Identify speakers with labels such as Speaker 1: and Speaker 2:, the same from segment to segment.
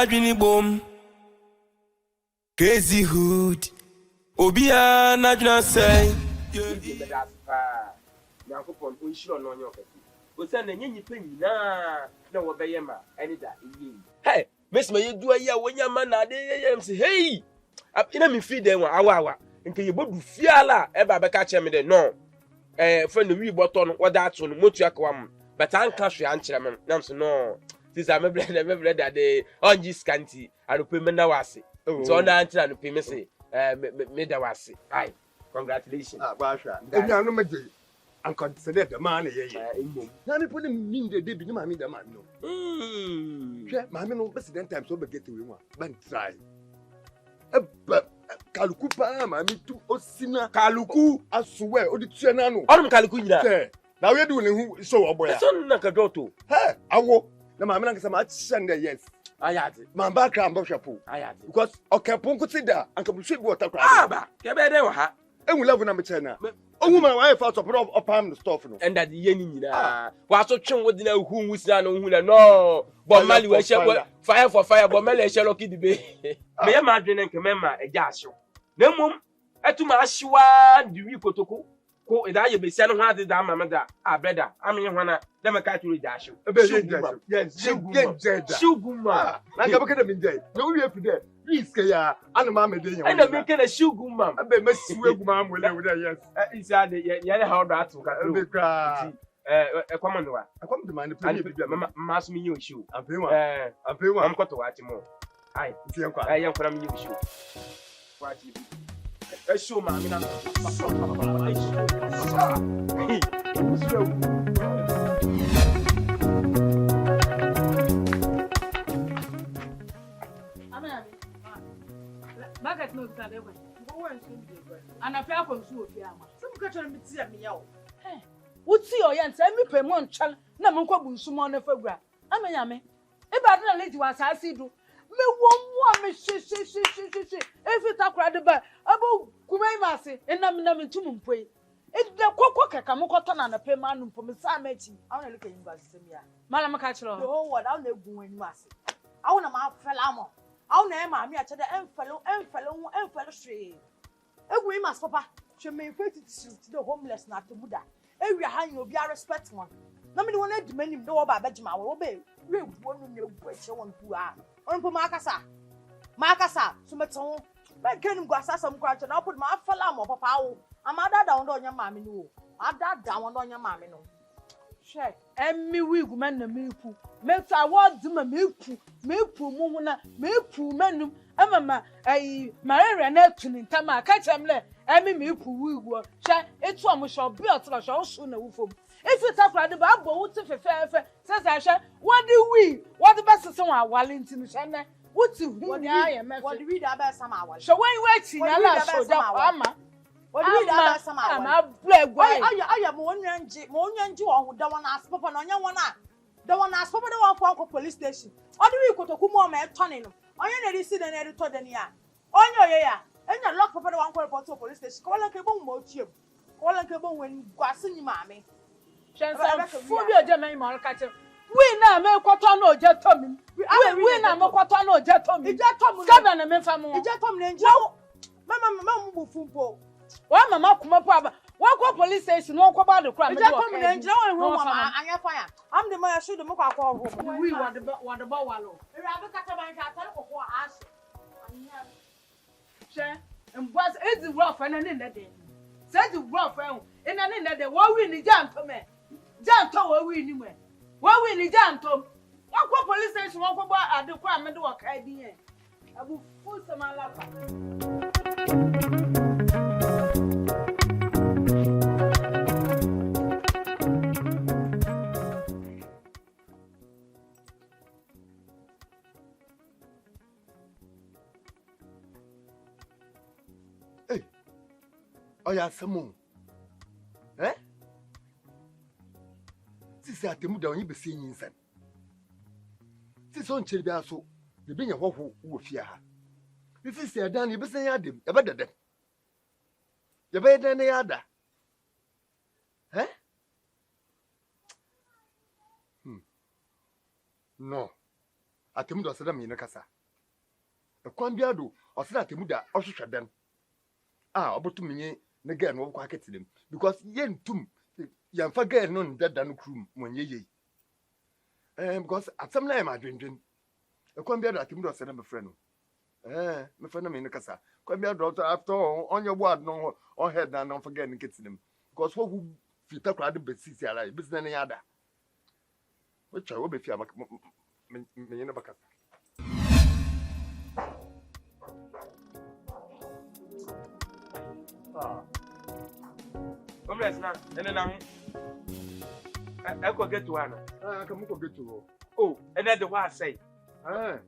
Speaker 1: adwini bom crazy hood obia na adwina say
Speaker 2: Nyankopon onhiro no onye okati o se na nyenyi panyina na wo beyema ene da eyi hey miss me yedu ayi a wonya ma na de yeyem se hey ina mi feed dem awa nke ye bodu fiala e ba be ka che me de no friend wi boto no wo da ato no motu akwam but an ka hwe an kire me nam so no this am me da de onji scanty arope me na wase so na an kire no pe me se me da wase ai congratulations
Speaker 3: Basha. Enya no meje. And consider the man ye. Na me put him mean the baby no mami the man no. Mami no president time so be get we one. Ban try. Kaluku pa mami tu osina kaluku aswe odi tue na no.
Speaker 2: Onum kaluku nyira.
Speaker 3: Na we do ne hu so oboya.
Speaker 2: So na ka doto.
Speaker 3: Awo. Na mami na kasa ma chende yes.
Speaker 2: Ayate.
Speaker 3: Mamba kra mbo hwepo.
Speaker 2: Ayate.
Speaker 3: Because okepon kutida anka bu hwe bi water kra.
Speaker 2: Ba, ke be de wa ha.
Speaker 3: Enwu level na me chena. Woman why for to put up the stuff no.
Speaker 2: And that ye nyina. Wa so twen wo dina hu wusina no hu na no. Bo mali we hye fire for fire bo mali hye lucky dibe. Me ye ma dwene nke mema eja ahyew. Na mum etuma ahyewa di wi kotoko. Ko ida ye be sia no ho ade da mama da. Brother, am ye hwana da me ka turu da ahyew.
Speaker 3: Yes, shuguma. Na ga baka da min dai. Na wi efi there. Iske ya ana ma me dey yan.
Speaker 2: Ana me kana shuguma.
Speaker 3: Abe masiwe guma am wele we yes.
Speaker 2: Isa de ye how do atu ka.
Speaker 3: Abe kra.
Speaker 2: Command wa.
Speaker 3: Command man play bi
Speaker 2: mama so me you show.
Speaker 3: Ampewa.
Speaker 2: Am koto wa ti mo. Ai,
Speaker 3: ti yan kwa.
Speaker 2: Ai yan kwa me you show. Wa ti bi. Show ma mi na.
Speaker 4: Market no ka de we. Go wan so bi de. Ana fa akom so ofi ama. Some ka tell me tia me yawo. Wuti o yan say me pe mo ntwal na me nkwa bu nsumo na fagura. Amenya me. E ba na lady wa asasi do. Me wo mu a me shi. Efi takura de ba. Abo kumai ma se. Enam na me tum mpoi. E de kokko keka mo koto na na pe ma nu mpo me sa ma chi. Awu na leka yin gba sisem ya. Mala me ka kiro. The whole world awu na egun anu ase. Awu na ma fela mo. Awu na e ma mi a chede enfelo hwe. Egu yi mas papa. Hwe me kweti to the homeless na ATEMUDA. Ewi ha yin obi a respect one. Na me de wona di manim de wo ba bejima wo be we wonu ne bu eche won pu a. Onpo ma akasa. So meton. Be kenim go asasa m kwa che na put ma afala mo papa wo. Amada da won onya maame ni wo. Ada won onya maame no. Hwe emmi wigu man na meku. Metu award ma meku mu hu na meku manum amama ai marere na tuni ntama ka chemle emi meku wigu hwe etu amusho bi otro hwe osu na wufom efi takura de ba abo wuti fefefe sesa hwe wodi besese wa awale ntimi hwe na wuti hu ni aye mefe wodi wi da ba sama awale hwe wen chi na la so da ama wodi wi da ba sama awale ama blegwa aya mo onyanji wo hu da wona aspopo na onya wona the one as for the one for police station. All the week to come me turning. Onye na risi na na to the nia. Onye ye ya. Enya lock for the one for report to police station. Ko lan ke bon mo tiem. Ko lan ke bon wen gwase ni maame. Shensa fu bi oje man ma ka che. We na me kwato na oje to mi. We na me kwato na oje to mi. Ije to mu. Skada na me fa mo. Ije to mu na nje. Mama mu bu fumpo. Wa mama kuma po aba. One call police station, one call about the crime. You come in and join room, and your fire. I'm the man I should make a call home. We want the wallow. And was it the rough and in the day? Said the rough and an in the day. What we need jam to me? Jam to what we knew. What we need jam to? One call police station, one call about the crime and do a idea. I will force my lap.
Speaker 3: Oya samu. Sisi ATEMUDA onye besi nyinsan. Sisi on chiri bia so, de benya hwohwo wo fia ha. Sisi adan ye besen ya dem, e bedede. Ye be dan ya da. No. ATEMUDA sada mi ne kasa. A Quambiado, or Sanatemuda, or Shadan. Ah, about to me, again, no quacket to them, because yen tum, yan forget none that than crew when ye. Because at some time I drinking. A Quambiado at Timuda said, I'm a friend. My friend in the Casa. Quambiado after all, on your word, no, or head and not forgetting kids them. Because what would fit up rather be see alive, business any other. Which I will be fear.
Speaker 2: Homeless now, and then I could get to one.
Speaker 3: I can get to.
Speaker 2: Oh, and then the what say.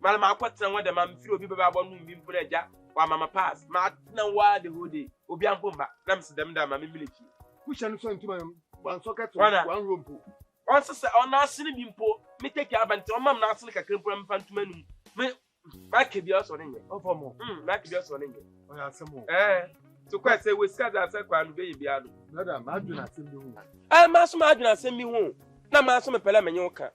Speaker 2: Madam, I quite some of the man few people about one being put a jack while Mamma pass. Mark no why the hoodie, Obian Pumba, Rams them down my military.
Speaker 3: Who shall send to my one socket,
Speaker 2: one
Speaker 3: room?
Speaker 2: Once on our cinema, me take your band to a man, not like a cripple and phantom. Back to be us on it.
Speaker 3: Oh, for more.
Speaker 2: Back to be us on it.
Speaker 3: I have some more.
Speaker 2: So quite say we scared that second baby.
Speaker 3: Madam, I do not send you.
Speaker 2: I must imagine send me home. Now, Master Pelamanyoka.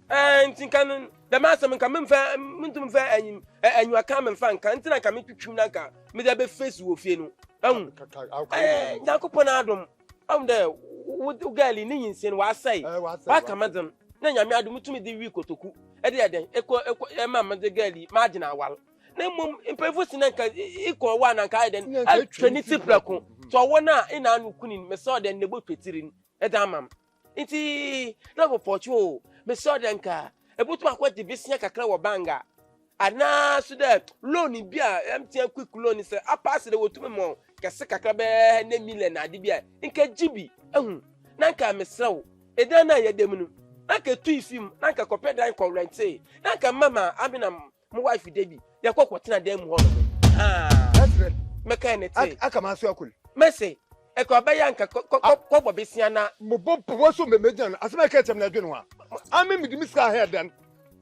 Speaker 2: And think the master come fair and you are coming fan can't I come to Chunaka, me there be face with you. Nacoponadum. I'm there. Would you girl in Indian say what say? Back a madam. Then I made to me the week or two. Eddie, echo, mamma the girlie, marginal wall. Name in Perfusinaka equal one and Kaiden, Trinity Placon. So one in an Kunin, me saw then the book petirin, Edamam. It's never for you. Me saw them car. A boot my what the business a clower banger. And now, so that loan in beer, empty and quick loan is a pass the way to me more. Casaka cabe, ne million adibia. In Kajibi, Nanka me so. A dana ya demonu. Nanka 2 film, Nanka compared and correct say. Nanka mamma, I mean, my wife, Debbie. Ya kwa kwa tina dem one.
Speaker 3: That's right.
Speaker 2: Mechanic,
Speaker 3: I come as you.
Speaker 2: Messi. Eko abayanka ko besiana
Speaker 3: Mo so me mejan as my catch am na dwenu a. Am me di miska here then.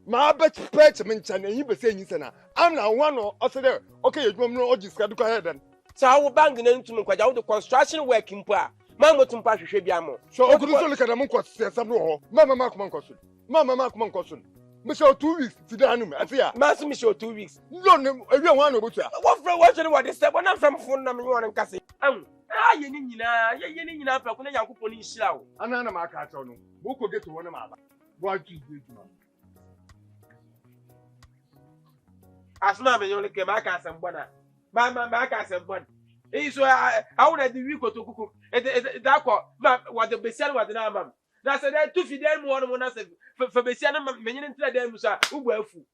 Speaker 3: Ma bet perch me ncha na yi be say yin sana. Am na one o say there. Okay, you no o jiska do ka here then.
Speaker 2: so awo bang na ntum kwaja wo construction work mpo a ma motum pa hwehwe bia mo
Speaker 3: so okudu so le kana mo kwase sam no ho. Mama ma kuma nkoso. Mama ma kuma nkoso. Me say 2 weeks ti da anu me atia.
Speaker 2: Ma so me show 2 weeks.
Speaker 3: No ne ewie wan no botua.
Speaker 2: What from what you what this step na from phone na me won nkase. Ye ni nyina pa ko na Yankopon ni hira wo.
Speaker 3: Ana na ma ka acho no. Bo ko get wona ma ba. Bo atu di djuma.
Speaker 2: Asma me yole ke ma ka asem bona. Ma ka asem bona. So I wanna the week to kuku. That ko what the besian what na mam. Na say that 2 fidel mo no na say for besian me nyine ntra dem musa ugbo afu.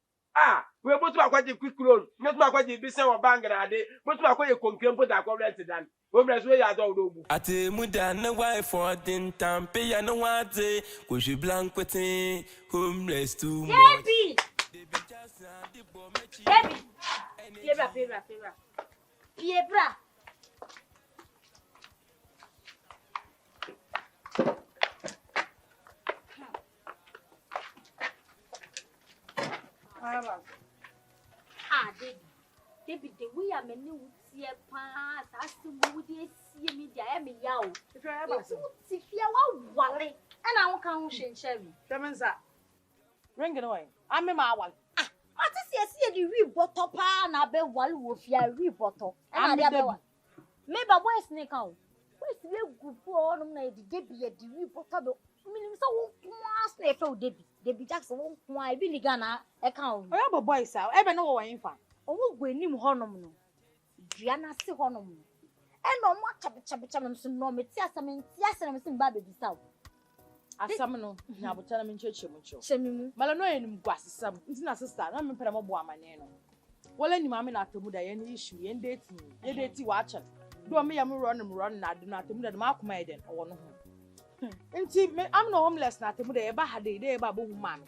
Speaker 2: We both akwaje quick loan. Not akwaje besian wa bank na ade. Both akwaje konkrempo da ko rent dan. Homeless way ya do do.
Speaker 1: ATEMUDA na wife for den tampe ya no wate. Ko je blank wetin homeless too much.
Speaker 5: Baby. Piebra. David, the way I'm a new see a pass, as to would you see me, I am a yow. If you're ever so, if you are wally, and I won't count Sherry.
Speaker 4: Tremenza. Ring it away. I'm in my one.
Speaker 5: What is the wee bottle pan? I bet one with your wee bottle. And the other one. Maybe a boy snake out. Where's the good for on the Debbie at the wee bottle? Meaning so snake for Debbie Jackson won't why Billy Gunner account.
Speaker 4: I have a boy, sir. Ever know what I'm fine.
Speaker 5: Oh, we name Honum. Gianna see Honum. And no more chapter some no me yes, I'm some baby south.
Speaker 4: As some no, now but tell him in church.
Speaker 5: Semi
Speaker 4: Malano and Guas, some isn't sister. I'm in Peramoboa, my name. Well, any mamma not to Muda any issue, and date me, and date watch. Do me, I'm run, I do not to Muda Mark Maiden or no. And see, I'm no homeless, not to Muda ever had a day about man.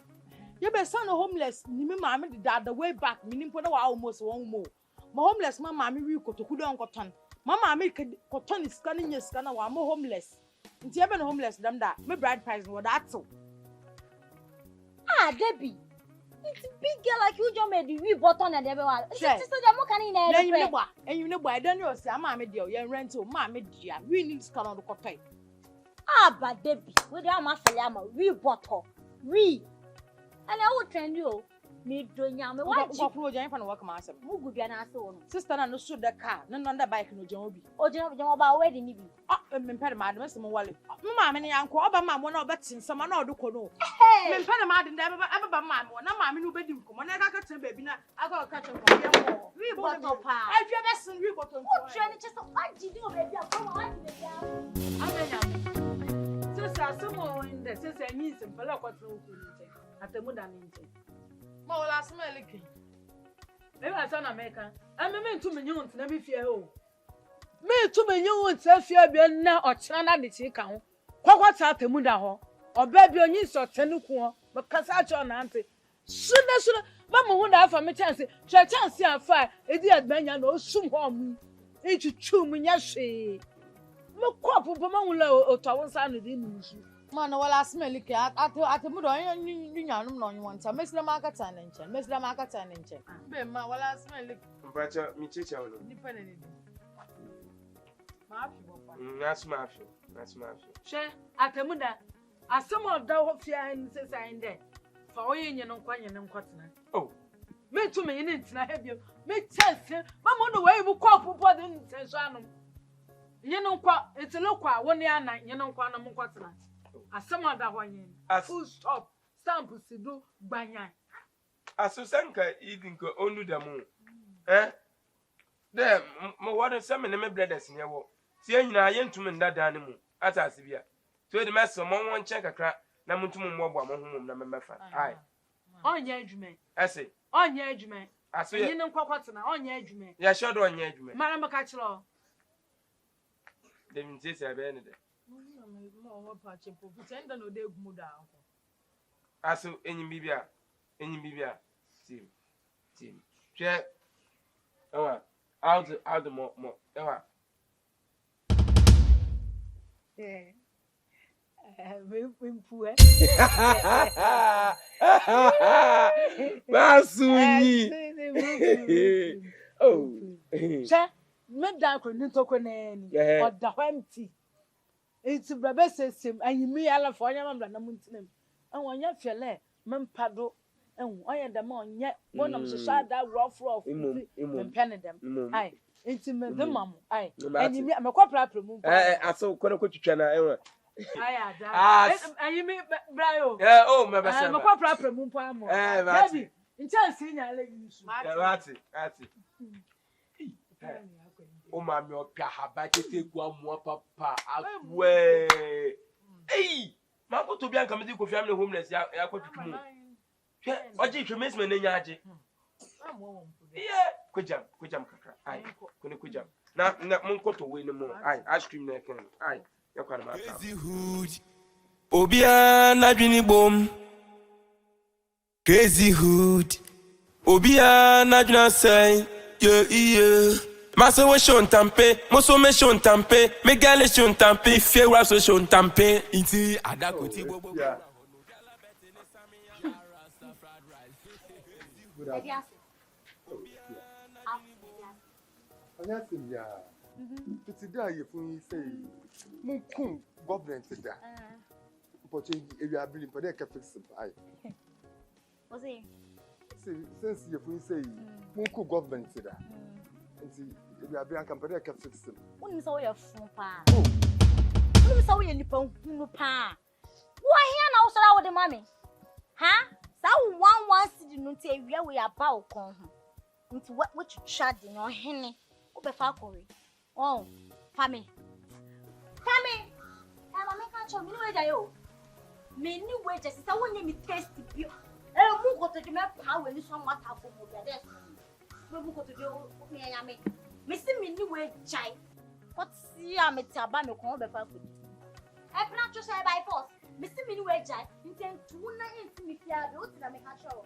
Speaker 4: You be son of homeless, me mamma did the way back, meaning put almost one more. My homeless mamma, me go to Kudan cotton. Mamma make cotton is scanning your scanner while more homeless. It's even homeless, them that. My bride price was that so.
Speaker 5: Debbie. It's a big girl like you, John made the wee button and everyone. Sister,
Speaker 4: and you know, I don't know, say, Mamma, dear, you rental, Mamma, dear, we need to come on the cotton.
Speaker 5: But Debbie, with our master, we bottle. We. And I will train you. Me do nyame
Speaker 4: Wa
Speaker 5: wa
Speaker 4: kunu ojan fa no wa kama asem.
Speaker 5: mugu bia na ase wo no.
Speaker 4: Sister na no so the car, no no bike no ojan obi.
Speaker 5: Oje ba wedding ni bi.
Speaker 4: Ah, me pere ma de me sem wale. Me ma me ne yanko, oba ma mo na obetin sem na oduko no. Me pere ma de ebe ba ma mo na ma me no obedi nkomo na ka ka baby na aga ka chen ko ye mo.
Speaker 5: We bottle pa.
Speaker 4: I feel be sin we bottle.
Speaker 5: O treni che so aji di o baby a ko wa aji baby a.
Speaker 4: Amenya. Sister somo in the sister means pele kwatro ku ni ATEMUDA ni nche. Ma wala asma eleke. Maybe I sound American. I me to me nyont na me fie ho. Me to me nyont fie bia na ochana na de chi ka ho. Kwakwata ATEMUDA ho. Oba bia onyi so tenu ku ho. Me kasa cho na ante. Suna mama hu na afa me chance. Hwe chance afa edi admanya na osum ho mu. Echuchu mu nya hwe. Me kwapo bo ma hu la otawo sa no di nusu. Man, wala asma eleke ATEMUDA onyi nyanum na onyi wanta. Mesla makata na nche. Mesla makata na nche. Be ma wala asma eleke.
Speaker 2: Mpacha mi checha wo.
Speaker 4: Nipa na ni. Ma afi bo pa.
Speaker 2: Nasma afi.
Speaker 4: She ATEMUDA asem oda ho fia ni sesan de. Fa oye nye no kwanye ne nkwatena.
Speaker 2: Oh.
Speaker 4: Me tu me ne ntina ha bio. Me chance. Mama no we bu kwa popo de ntenso anum. Nye no kwa etelo kwa woni ana nye no kwa anum nkwatena. Asem oda ho nye. Full stop. Stamp sidu gbanya.
Speaker 2: Asusanka idinko onu da mu. De mo wado se me ne me brothers ne wo. Si anyina yentum ndada ne mu. Atase bia. So de meso mo won chen kakra na muntum mo bo amohumum na memefa. Ai.
Speaker 4: Onye adwume.
Speaker 2: Ese.
Speaker 4: Onye adwume.
Speaker 2: Aso
Speaker 4: ye ne nkwatena onye adwume.
Speaker 2: Ya shodo onye adwume.
Speaker 4: Mara maka kiro.
Speaker 2: De minti se be ne de.
Speaker 4: Mo wo pa chepo. Pretenda no de gumuda anko.
Speaker 2: Aso enyim bibia. Team. Che. Out more. Ewa. Basuni. Oh.
Speaker 4: Che, me dan ko ni to ko na ni. Oda ho empty. Enti brabe sesem anyimi ala fo nya mamla na muntinem. Wonya fiele mempado. Oya da ma onye bonam so da rough. Mpene dem. Ai. Enti me de mamu. Ai. Anyimi amekopra premu.
Speaker 2: Aso ko twitwa na enwa.
Speaker 4: Aya da. Anyimi brayo.
Speaker 2: Oh me besa.
Speaker 4: Amekopra premu mpo amo. Baby, nchance nya ala yisu.
Speaker 2: Ati. O ma mi opia haba tete ku amu papa awe. Ma ko to bia nka me di ko fiam ne homeless ya ko tutumu. Oji hwe mesme na nya age. Kujam kakra. Ai, kone kujam. Na mun ko to we ne mo. Ai, ice cream na ken. Ai, yakwa na ma.
Speaker 1: Crazy hood. Obia na dwini bom. Crazy hood. Obia na dwina say. Yeah. Maso we shon tampe, moso me shon tampe, me gale shon tampe, fe wa so shon tampe. Inti adakoti bobo.
Speaker 3: Anything ya. It's there you fun say mun government da. But you are building for the fix ai.
Speaker 5: What's it?
Speaker 3: Since you fun say mun government da. Nti you are building for the fix.
Speaker 5: Woni so we fun pa. Woni so we nipa hunu pa. Wo hia na wo so da wo de mami. Ha? Sa 11 cedi no nti awia we aba wo kon ho. Nti what you chat in your hene. Wo be fa kore. Oh, Fami. Mama can show me no way yo. Me ni way just say won me taste bi. Mu go to the me pa we ni so mata for mo bia des. Me go to the me ya me. Me see me ni way chai. What see am it aba me kon be fa kore. E plan to say by force. Me see me ni way chai. Inten tu na enti me fia bi o ti na me ka show.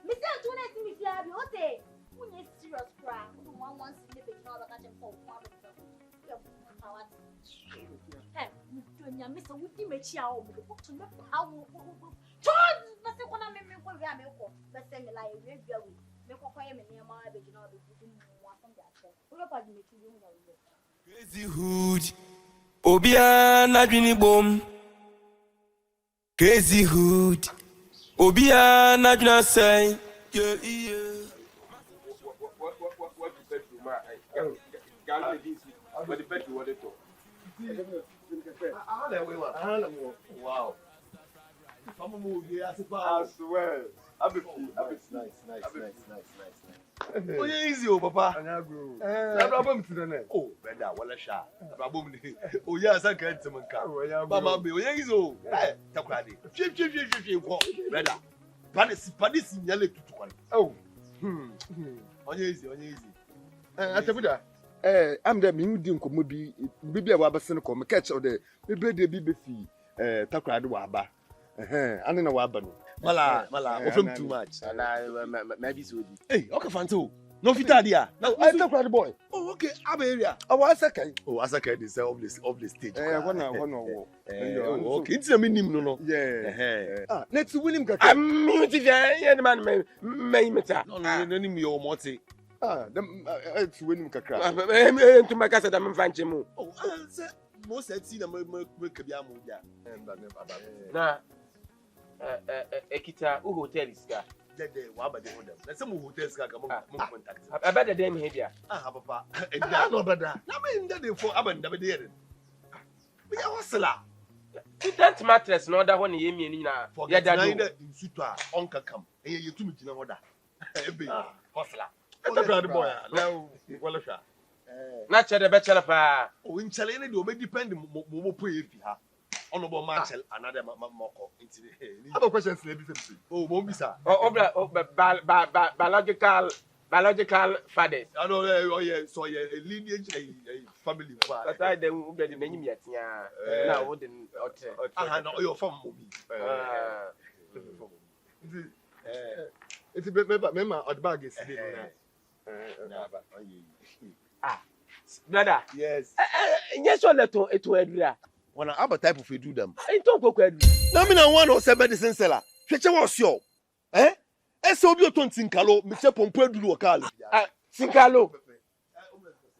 Speaker 5: Me see tu na enti me fia bi o te. Who serious cry? Who one sleep in all the kitchen for one. Hey, you miss a witty machia or to make how Charles, the second I make what we are making. Let's say, like, we go. Make a fire near my baby, you know,
Speaker 1: Crazy hood. Obia na dwini bom. Crazy hood. Obia na juna say, yeah.
Speaker 2: What the bedroom? What the bedroom? What the top?
Speaker 3: Wow.
Speaker 2: I swear.
Speaker 3: Nice. Oh, yeah, easy, oh, Papa. Oh, better, well, a shot. Oh, yes, I can't tell you. Mama, be easy, oh, Takradi. Chip, better. Panis in yellow to one. Oh, easy. ATEMUDA. I'm the medium commodity. Maybe a wabason come catch or the maybe the baby fee. Takradi waba. I don't know what, Mala, from too much.
Speaker 2: And maybe so.
Speaker 3: Hey, okay, Fanto. No fita dia. No, I talk about the boy. Oh, okay. Area. Oh, second. Oh, second is of the stage. One. Okay, it's a minimum, no. Yeah. Let's win him.
Speaker 2: I'm muted. Man, may matter.
Speaker 3: No, your morty. It's win him.
Speaker 2: To my cousin, I'm finding.
Speaker 3: Oh, most had seen a Kabiamu.
Speaker 2: Nah. Ekita, who hotel is that?
Speaker 3: Let's some hotels contact.
Speaker 2: I better them here.
Speaker 3: Papa. And that's no better. I mean, that for Aban, we are hustler.
Speaker 2: That mattress, no, that one, you mean,
Speaker 3: for that in Sutra, Uncle come, and you two in order. Hustler. The boy, now, well,
Speaker 2: not the bachelor.
Speaker 3: Oh, in Chalene, you may depend on pay. Honorable Marshall, another moko. Other questions, oh, Mobisa. Biological fathers. I know, oh, yeah, so a lineage, a family. But I don't get the name yet. Yeah, now wouldn't. I know your family. It's a bit member of the bag is.
Speaker 2: Brother,
Speaker 3: yes.
Speaker 2: Yes, one letter, it will.
Speaker 3: When I have a type of you do them.
Speaker 2: I don't go quite.
Speaker 3: No, me no one or say medicine seller. Fetch was your. Eh? So be to Tinkalo, Mr. Pompe do local.
Speaker 2: Tinkalo.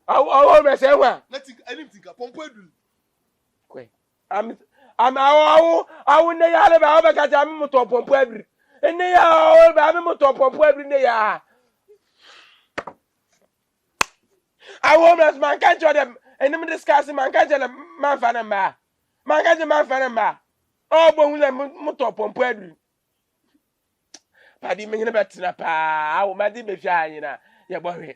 Speaker 2: I always say one.
Speaker 3: Nothing anything Pompe do.
Speaker 2: I'm I will never have a cat to Pompe every. And they are all having to Pompe every day. I won't man catch them and I'm discussing man catch them man fan and ma. Man catch man fan and ma. Oh, but we motor pomp every. Paddy me better pa. I will maddy be shy, ya boy.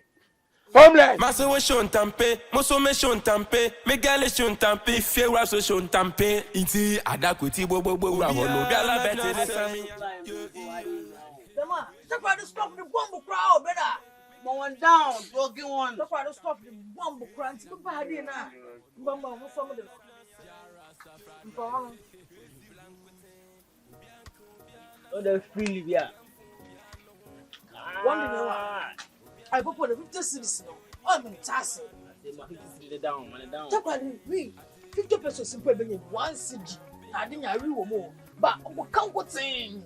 Speaker 2: Homeless.
Speaker 1: Maso we shon tampe, moso me shon tampe, me gale shon tampe, fe wa so shon tampe. Inti adakuti bo wa hono gala bete ne sami.
Speaker 4: Dema, try to stop the bomb crowd, better. One down, broken one. Try to stop the bomb crowd. Nobody na. Mama, what's some of them?
Speaker 6: Oh, the free yeah.
Speaker 4: One day, I go for the 50 cities. I'm in Tassie.
Speaker 6: Down, man, down.
Speaker 4: Talk about we 50 pesos in paying one city. I didn't agree with more. But what can't what thing?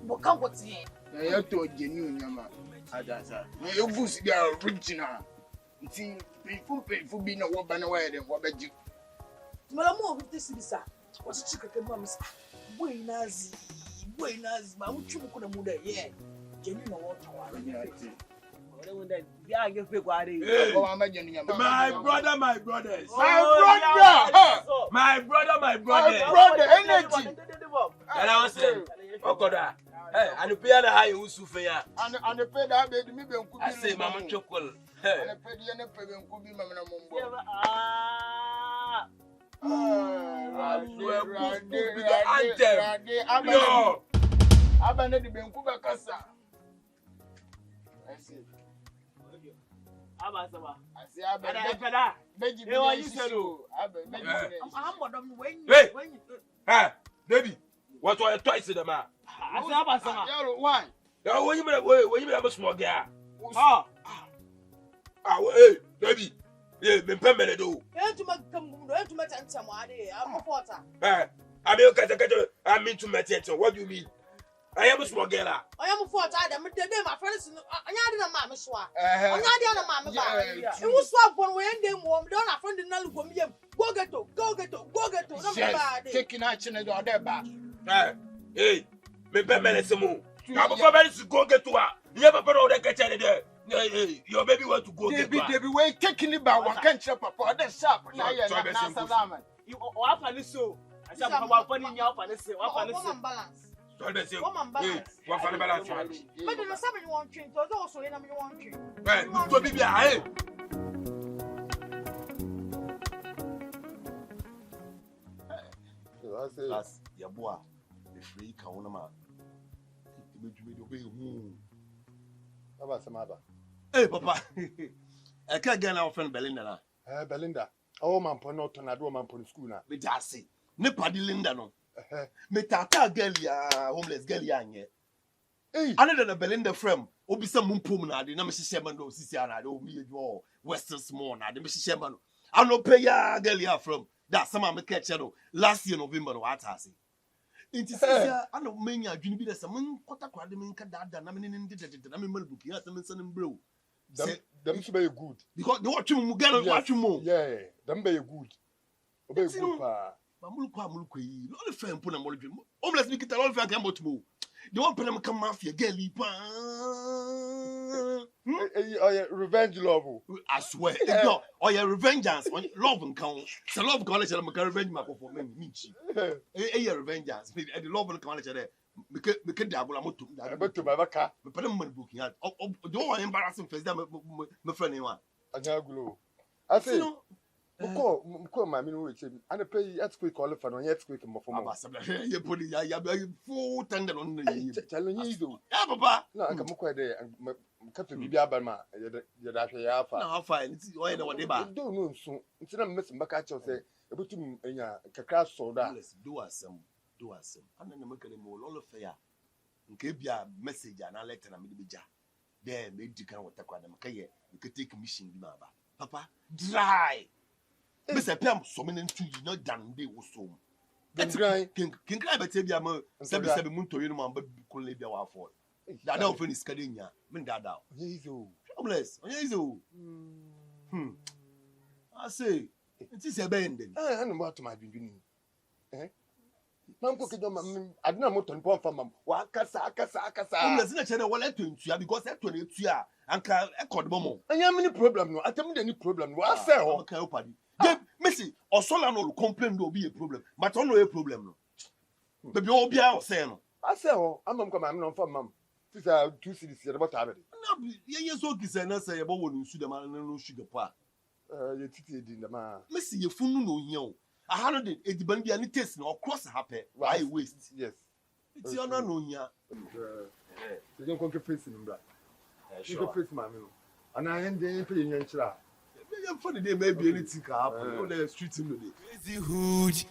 Speaker 4: What can't what thing?
Speaker 7: I told you, Yama. You boost the original. See, people pay for being a woman away than what about you.
Speaker 4: Malamo 50 cities. What's a chicken, mamma's way nazi, but I'm too good a mother, yeah. Jenny, no water.
Speaker 6: Yeah, you feel what it is.
Speaker 2: My brothers.
Speaker 7: My brother, energy.
Speaker 2: And I was saying, Okoda. Hey, and the piano high Usufia.
Speaker 7: And the pay that baby, maybe
Speaker 2: I say, Mamma Chokol.
Speaker 7: And the pay the payment could be Mamma Mumbo.
Speaker 2: No,
Speaker 7: I've been at the Benkuba Casa. I see. I see, I've been at Benji.
Speaker 2: Hey, baby, what were you twice in the man?
Speaker 7: Why?
Speaker 2: When you have a small girl. Hey, baby. Yeah, been permanent though.
Speaker 4: To my answer, I'm a porter.
Speaker 2: I mean to my attention. What do you mean? I am a small girl.
Speaker 4: I am a porter. I'm my friends. I'm not a mamma swap. I'm not a mamma. It was swap one way and then warm down. A friend in Nalukum. Go get to.
Speaker 7: Taking action and all that back.
Speaker 2: Hey, Me be menesimu. Na papa be to go get to her. You papa no dey catch any there. Your baby want to go get to her.
Speaker 7: Debbie we taking it back one can't chop up that sharp na ya na salama.
Speaker 6: You are funny so. I said papa funny nyao funny say. What funny say?
Speaker 7: Balance.
Speaker 2: So be say.
Speaker 7: Balance.
Speaker 2: What funny balance?
Speaker 7: But the seven you want drink, those also you want drink.
Speaker 2: Eh, to be here.
Speaker 3: That's your boy. The free Kaunama. You be
Speaker 8: Hey, Papa. I can't get our friend Belinda.
Speaker 3: Belinda. Oh, man, not on a do man for school now.
Speaker 8: Me Darcy. Ne Paddy Linda no. Me tata girl ya homeless girl ya nye.
Speaker 3: Hey,
Speaker 8: Other than a Belinda frame, obi some mumpum na de na me Sherman do sisi ana do me do Western small na de me Sherman. I no pay ya girl ya from. That some me catch no last year November no what I say. Inti sisi I no many adwini bi de some kwata kwade me nka dada na me ne na me mal buki ya some nsan mbrew.
Speaker 3: them should be good.
Speaker 8: Because the watch you girl watch you more.
Speaker 3: Yeah, them be good. Obey good pa.
Speaker 8: Mamuluko yi. No le fe mpo na mo dwem. Homeless me kita lo fe kan botumo. The one pay them come mafia girl yi pa.
Speaker 3: Oh yeah, revenge love.
Speaker 8: I swear. No, oh yeah, revengeance. Love and count. So love can let you revenge my for me chi. Yeah, revengeance. Me the love can let you there. Me ke dabula moto.
Speaker 3: But to my baka.
Speaker 8: Me pay them money booking out. The one embarrassing face that me friend one.
Speaker 3: Anya gulo. I say Mko mami no weche. Ana pay earthquake all for no earthquake mo for mo.
Speaker 8: Abasabla. You put ya full tender on the.
Speaker 3: Challenge you do.
Speaker 8: Yeah, Papa.
Speaker 3: No, aka mko de kafe bibi abama ya da hwe ya afa.
Speaker 8: Na afa ni ti o ye na wode ba.
Speaker 3: Do no nso. Nti na mmesi mbaka cha say ebutum enya kakra so da.
Speaker 8: Do asem. Ana na makare mo lolo fe ya. Nke bia message ana letter na me de beja. There me di kan wota kwa na makaye. Me take mission bi ma ba. Papa, dry. Mr. Pam so many two you not done dey wo so. King cry better bia ma 77 munto you no man ba ko le bia wa for. Dada o finish kade nya. Me dada.
Speaker 3: Yezo.
Speaker 8: Jobless. Yezo. I say, it is a bending.
Speaker 3: I know what my beginning. Mam ko kejo mam adina moto npo fa mam wa akasa.
Speaker 8: Homeless na chere wala to ntua because that to ntua anka ekod bomo.
Speaker 3: Anya many problem no atem de ni problem no ase ho.
Speaker 8: Okay opadi. Dem Messi osola no complain do be a problem but on no a problem no. Baby obi a say no.
Speaker 3: Ase ho amam ko mam no fa mam. Sisa 2 cities ye bota abede.
Speaker 8: Na ye so kise na say ye bo wonu su de ma no sugar pa.
Speaker 3: Ye titi di ndama.
Speaker 8: Messi ye funu no hia o. A hundred ediban bia ni taste no cross happen why waste.
Speaker 3: Yes.
Speaker 8: It's your no hia.
Speaker 3: You don't come face in bra. You go face mam no. Ana ende pe yen nchira.
Speaker 8: You for the day maybe anything can happen. On the street in the day.
Speaker 1: Crazy hood.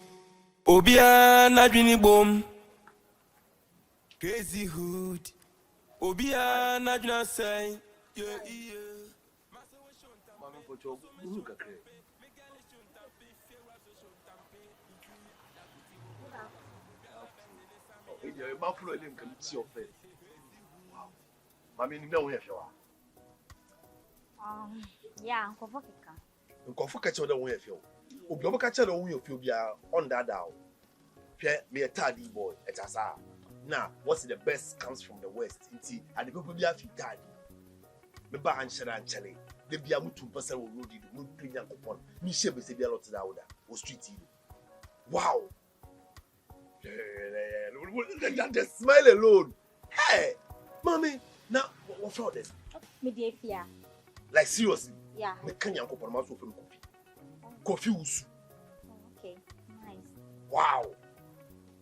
Speaker 1: Obia na dwini bom. Crazy hood. Obia na dwina say. Yeah.
Speaker 8: Mama pocho buka kre. You buffalo lim can see your face. Wow. Mami ni know here showa.
Speaker 5: Yeah, confronting.
Speaker 8: Nkofo ka che wo here obi obo ka che wo here bia on that down. Hwe me a tardy boy etasa. Now, what's the best comes from the west. Inti and the people be afi tardy. Me ba anchara anchale. De bia mutu person wo road mu twenya kopon. Mi shebe se bia lot da oda. O street yi. Wow. The smile alone. Hey, mommy, now what for this?
Speaker 5: Me dey fear.
Speaker 8: Like seriously?
Speaker 5: Yeah.
Speaker 8: Me can yanko for my so from coffee. Coffee usu.
Speaker 5: Okay, nice.
Speaker 8: Wow.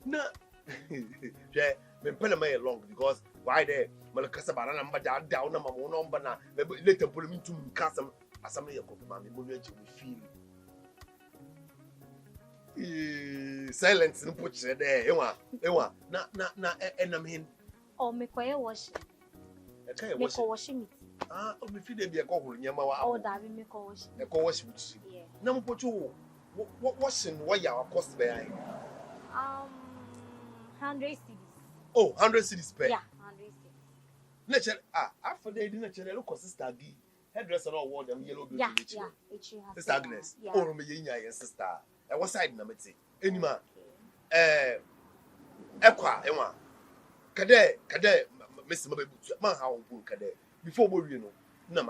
Speaker 8: Nah. Yeah, me pele me long because why there? Me kasa banana mba down na mama no mba na later pull me to kasa asame ya coffee mama mo nwe feel. Silence no put there. Ewa. Na enam hin.
Speaker 5: Oh, me koye wash. Me ko wash meat.
Speaker 8: Ah, o me feed be ko huru nyama wa.
Speaker 5: Oh, da me ko wash.
Speaker 8: E ko wash with.
Speaker 5: Yeah.
Speaker 8: Na mo pocho washing what ya cost be ai.
Speaker 5: 100 cedis.
Speaker 8: Oh, 100 cedis per.
Speaker 5: Yeah, 100 cedis.
Speaker 8: Nature after they didn't nature look sister gi. Hairdresser no word them yellow beauty.
Speaker 5: Yeah.
Speaker 8: Sister Agnes.
Speaker 5: Yeah.
Speaker 8: Oh, me yin ya sister. E what side na meti. Enima. Ekwa enwa. Kade, Miss Mabu, man, how good Kade. Before we know, no,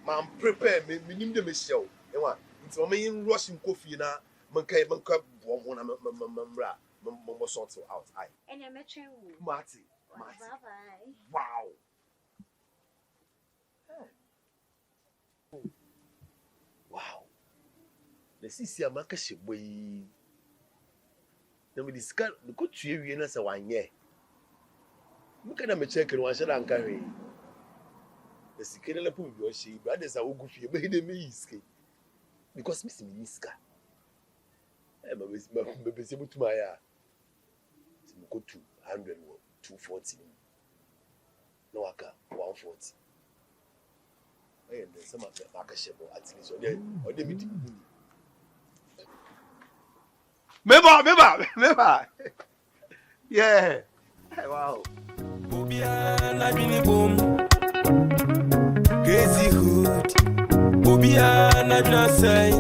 Speaker 8: ma prepare me, name the Michelle. You want, it's me rushing coffee now, Manka, Mamra, Mamma sorts out. I.
Speaker 5: And I met you.
Speaker 8: Marty.
Speaker 5: Bye-bye.
Speaker 8: Wow. Wow. The sisi amaka sheboyi. Na me discuss the go tue wie na se wanye. Muka na me check no anhye da nka hwe. The sikere la pu bi o hye, brothers a wogu fie be de me iske. Because me me iska. Me be se mutuma ya. Se me go 200 wo 240. No waka 140. And some of the Makashebo at least or they meet Member. Yeah. Wow.
Speaker 1: Obiana bini boom. Crazy hood. Obiana bina say.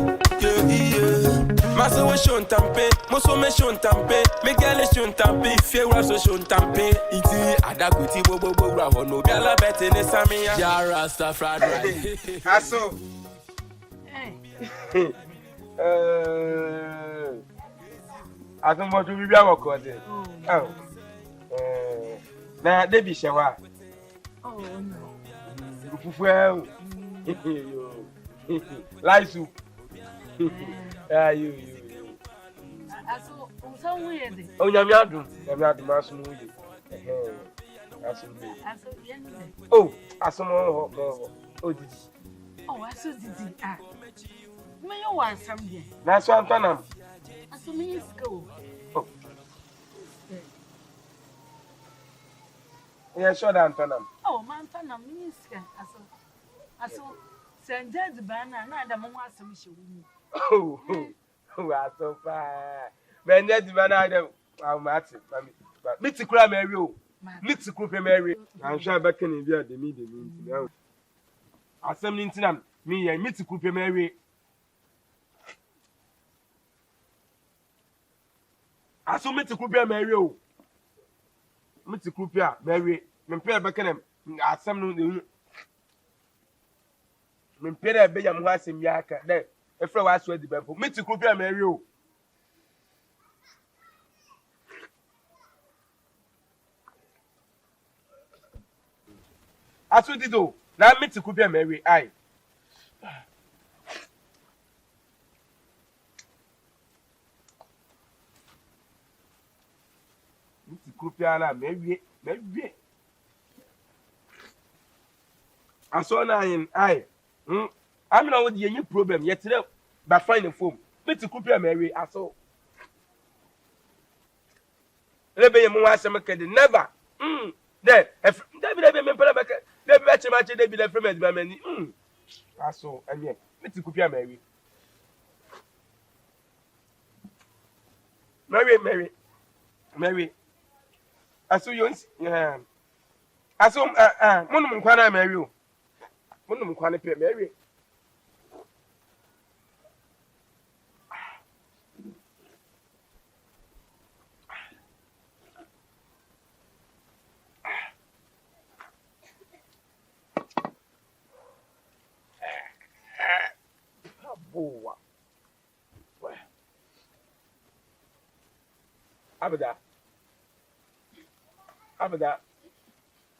Speaker 1: Yeah. Masa we shon tampe. Moso me shon tampe. Me gale shon tampe. Fewa so shon tampe. Iti adakuti bobo bra hono. Gala bete ne samia. Ya rasta fried rice.
Speaker 2: Aso. Atumbo to bibia wokode. Na debi shewa.
Speaker 4: Oh no.
Speaker 2: Fufu e. Laisu. You.
Speaker 4: Aso, so weird.
Speaker 2: Oh, Yamiadu aso no yi. Aso bi.
Speaker 4: Aso yen.
Speaker 2: Oh, aso mo ho. Oh, didi.
Speaker 4: Oh, aso didi. Ah. Me yo wan sam de.
Speaker 2: Na so antanam.
Speaker 4: Aso me is go.
Speaker 2: Oh. Yeah, sure that antanam.
Speaker 4: Oh, man tanam me is ka. Aso Send the banner, not the Mama Samisha.
Speaker 2: Oh, so far. Man, that's the banner. I'll match it. Mr. Cram Mary, Mr. Cooper Mary. I'm sure back in India, the meeting. I send into me and Mr. Cooper Mary. I saw Mr. Cooper Mary. Mr. Cooper Mary. Me pay back in him. I some me pere be yam ho asem yaka de efre wa so adiban fo meti ko bia mari o aso dido na meti ko bia mari ai meti ko bia na mari aso na yin ai I'm not with any problem yet. By finding foam, Mr. Cooper Mary, I saw. Rebbe never. Then, if David be the friend by many. I saw, and yet, Mr. Cooper Mary. Mary. I saw you. I saw, Monum Quana Mary. Monum Quana Mary. Boa. Abada.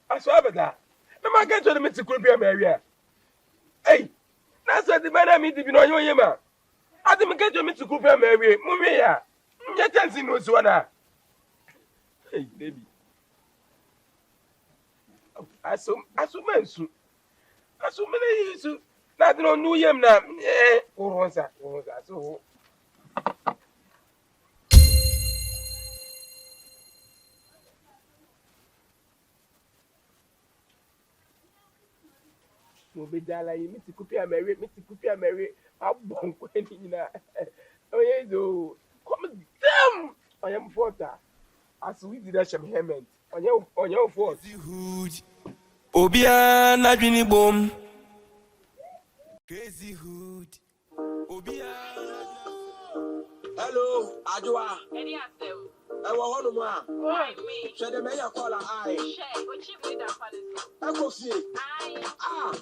Speaker 2: I saw Abada. No man get to the Mr. Cooper Mary. Hey, that's what the man I meet to be no yema. I didn't get to Mr. Cooper Mary. Mumia. Get dancing was one. Hey, baby. I saw mensu. I saw many years. Nothing on New Year now. Or was that? So. Be dala yi Mr. Cooper Mary, I won't go in. Oh, yeah, do come damn. I am for that. As we did that, Hement on your force.
Speaker 1: Obiana bini boom. Crazy hood. Obiana.
Speaker 6: Hello, Ajwa.
Speaker 4: Any answer?
Speaker 8: I want one more. Should the mayor call her eye? I go see. Ah,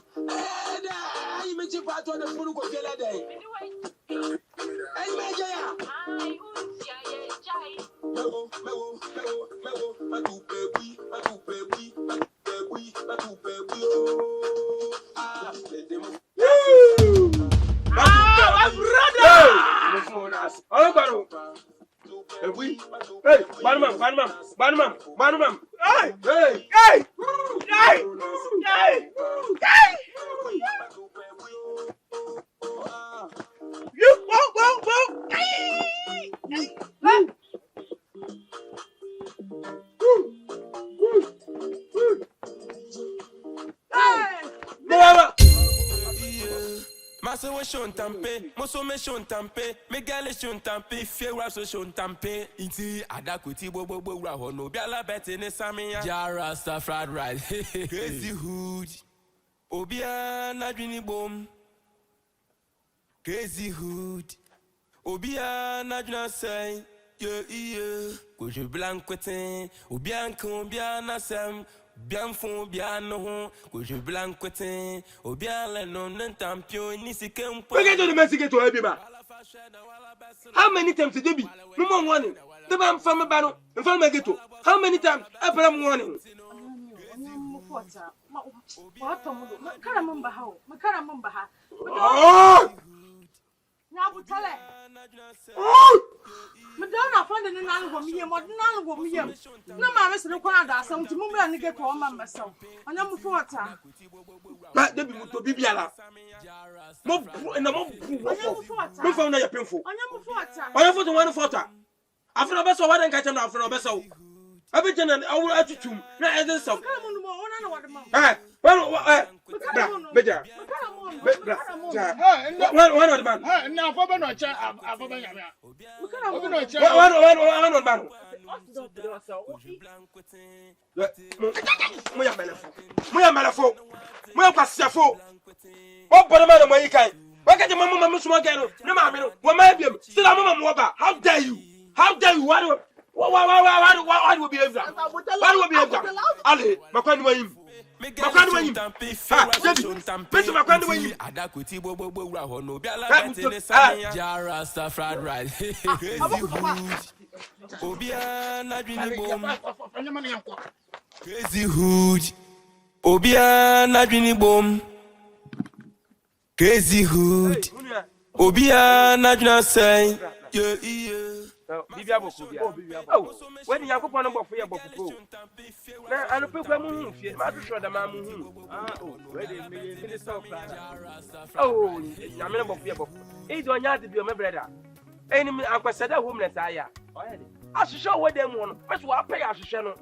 Speaker 8: you make you part on the food go get a day. I make ya. No, my two baby.
Speaker 2: Hey, Banman. Hey. You whoa.
Speaker 1: Masa we shon tampe, moso me shon tampe, me gale shon tampe, fe wa so shon tampe. Inti adakuti bobo wa hono bi ala bete ne samia. Jara sta fried right. Crazy hood. Obia na dwini bom. Crazy hood. Obia na dwina say. Yeah. Ko je blancotin, obia nko obia na sam. Bien fond, bien non, que je blancotin, ou bien le nom d'un tampion, ni si qu'un point.
Speaker 2: Regarde le message to Ebima. How many times did be? No more warning. The man from a battle, and from a ghetto. How many times? After I'm warning. Oh!
Speaker 4: Madonna found an animal museum, what an animal museum. No, my Mr. Quanda, some to move and get home myself. I know before time.
Speaker 2: But the people to be Biala. Move and the move. No found a painful.
Speaker 4: I know before time.
Speaker 2: I have one photo. After a vessel, I didn't catch enough for a vessel. Everything and our attitude, not as a song. Well, better. One of the man.
Speaker 7: Now, Papa, no chat.
Speaker 2: One man. Moya malafo. Moya pasafo. What but a man of my kind? Why can't your mama Muslim girl? No, mamma, what my baby? Still, I'm a mother. How dare you? How dare you? Why will be able? Why will be able? Ali, Macquarie.
Speaker 1: Crazy hood. Obia na dwini bom. Crazy hood. Obia na dwina say. Yeah.
Speaker 2: Bibia boku bia. Oh, when you go pon bofu ya bofu. Na anu pe kwa mu fie, ma do shoda ma mu hu. Ah, oh, we dey me so far. Oh, ya me bofu ya bofu. E do nya de bi o me brother. Enemy akwasada homeless aya. Oya de. Ahwehwe wo dem ho no. Me so wa pay ahwehwe no.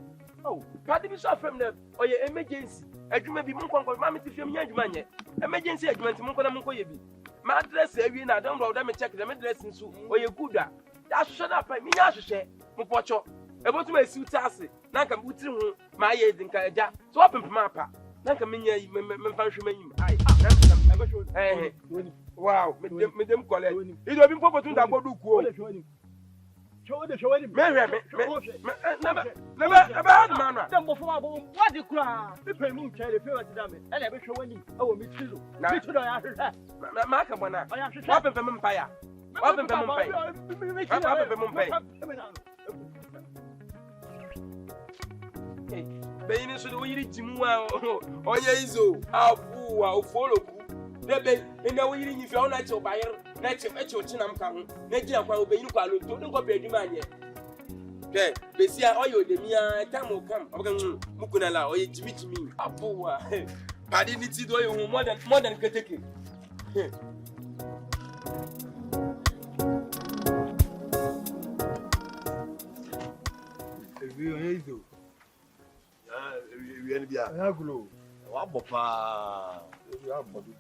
Speaker 2: Oh, padi bi so afem dem. Oye emergency. Adwuma bi mu nkwankwa ma me ti fiem nya adwuma nye. Emergency adwuma ti mu nkwa na mu nkwa ye bi. Ma address awie na don bro da me check dem address nso. Oye good a. Ahwehwe na pa mi nya ahwehwe. Mu pocho. Ebotu ma esi utase. Na nka butiri hu ma aye di nka eja. So wapempem apa. Na nka me nya me mfa hwe manyim. Ai. Wow, me dem kole. Ido bi mpopotu nda bodu kuo. Show me. Never, man.
Speaker 6: Don't go for what you cry. The premium carry favorite damage. And I be showing. Oh, me too. Me too. I have
Speaker 2: Makamana. I have to swap them empire. Open them empire. Hey, Bayin so we reach Mua. Oh, yes, I'll follow. Debe ina wo yiri nyifi ona che obayer na che ochi na mka ho na gina kwa obeyin kwa lo to ngo be adwuma anye de besia oyo de mia tamo kam obaga mukuna la oye jimi abuwa padi ni ti do yo more than keteke
Speaker 3: ebi o yezo
Speaker 8: we en bia
Speaker 3: ya gulo
Speaker 8: wa bopa
Speaker 3: ya bodu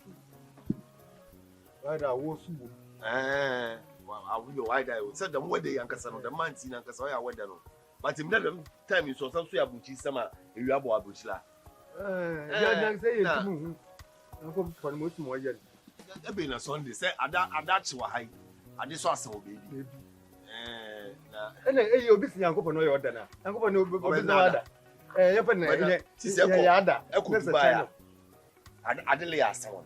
Speaker 3: right wo subu
Speaker 8: awuyo why die said them where they yankasa no the man tin yankasa o ya weda no but him them time so so ya buchi sama ewia bo abuchila
Speaker 3: ya dan say entimu hu ko for mo tumo ya
Speaker 8: e be na Sunday say ada chi wa hai ade so asa obebi
Speaker 3: ene e obi si yankopɔ no yɛ ɔda na yankopɔ no obi na ada yɛ pɛ na yɛ ada
Speaker 8: ekɔ adele ya asa won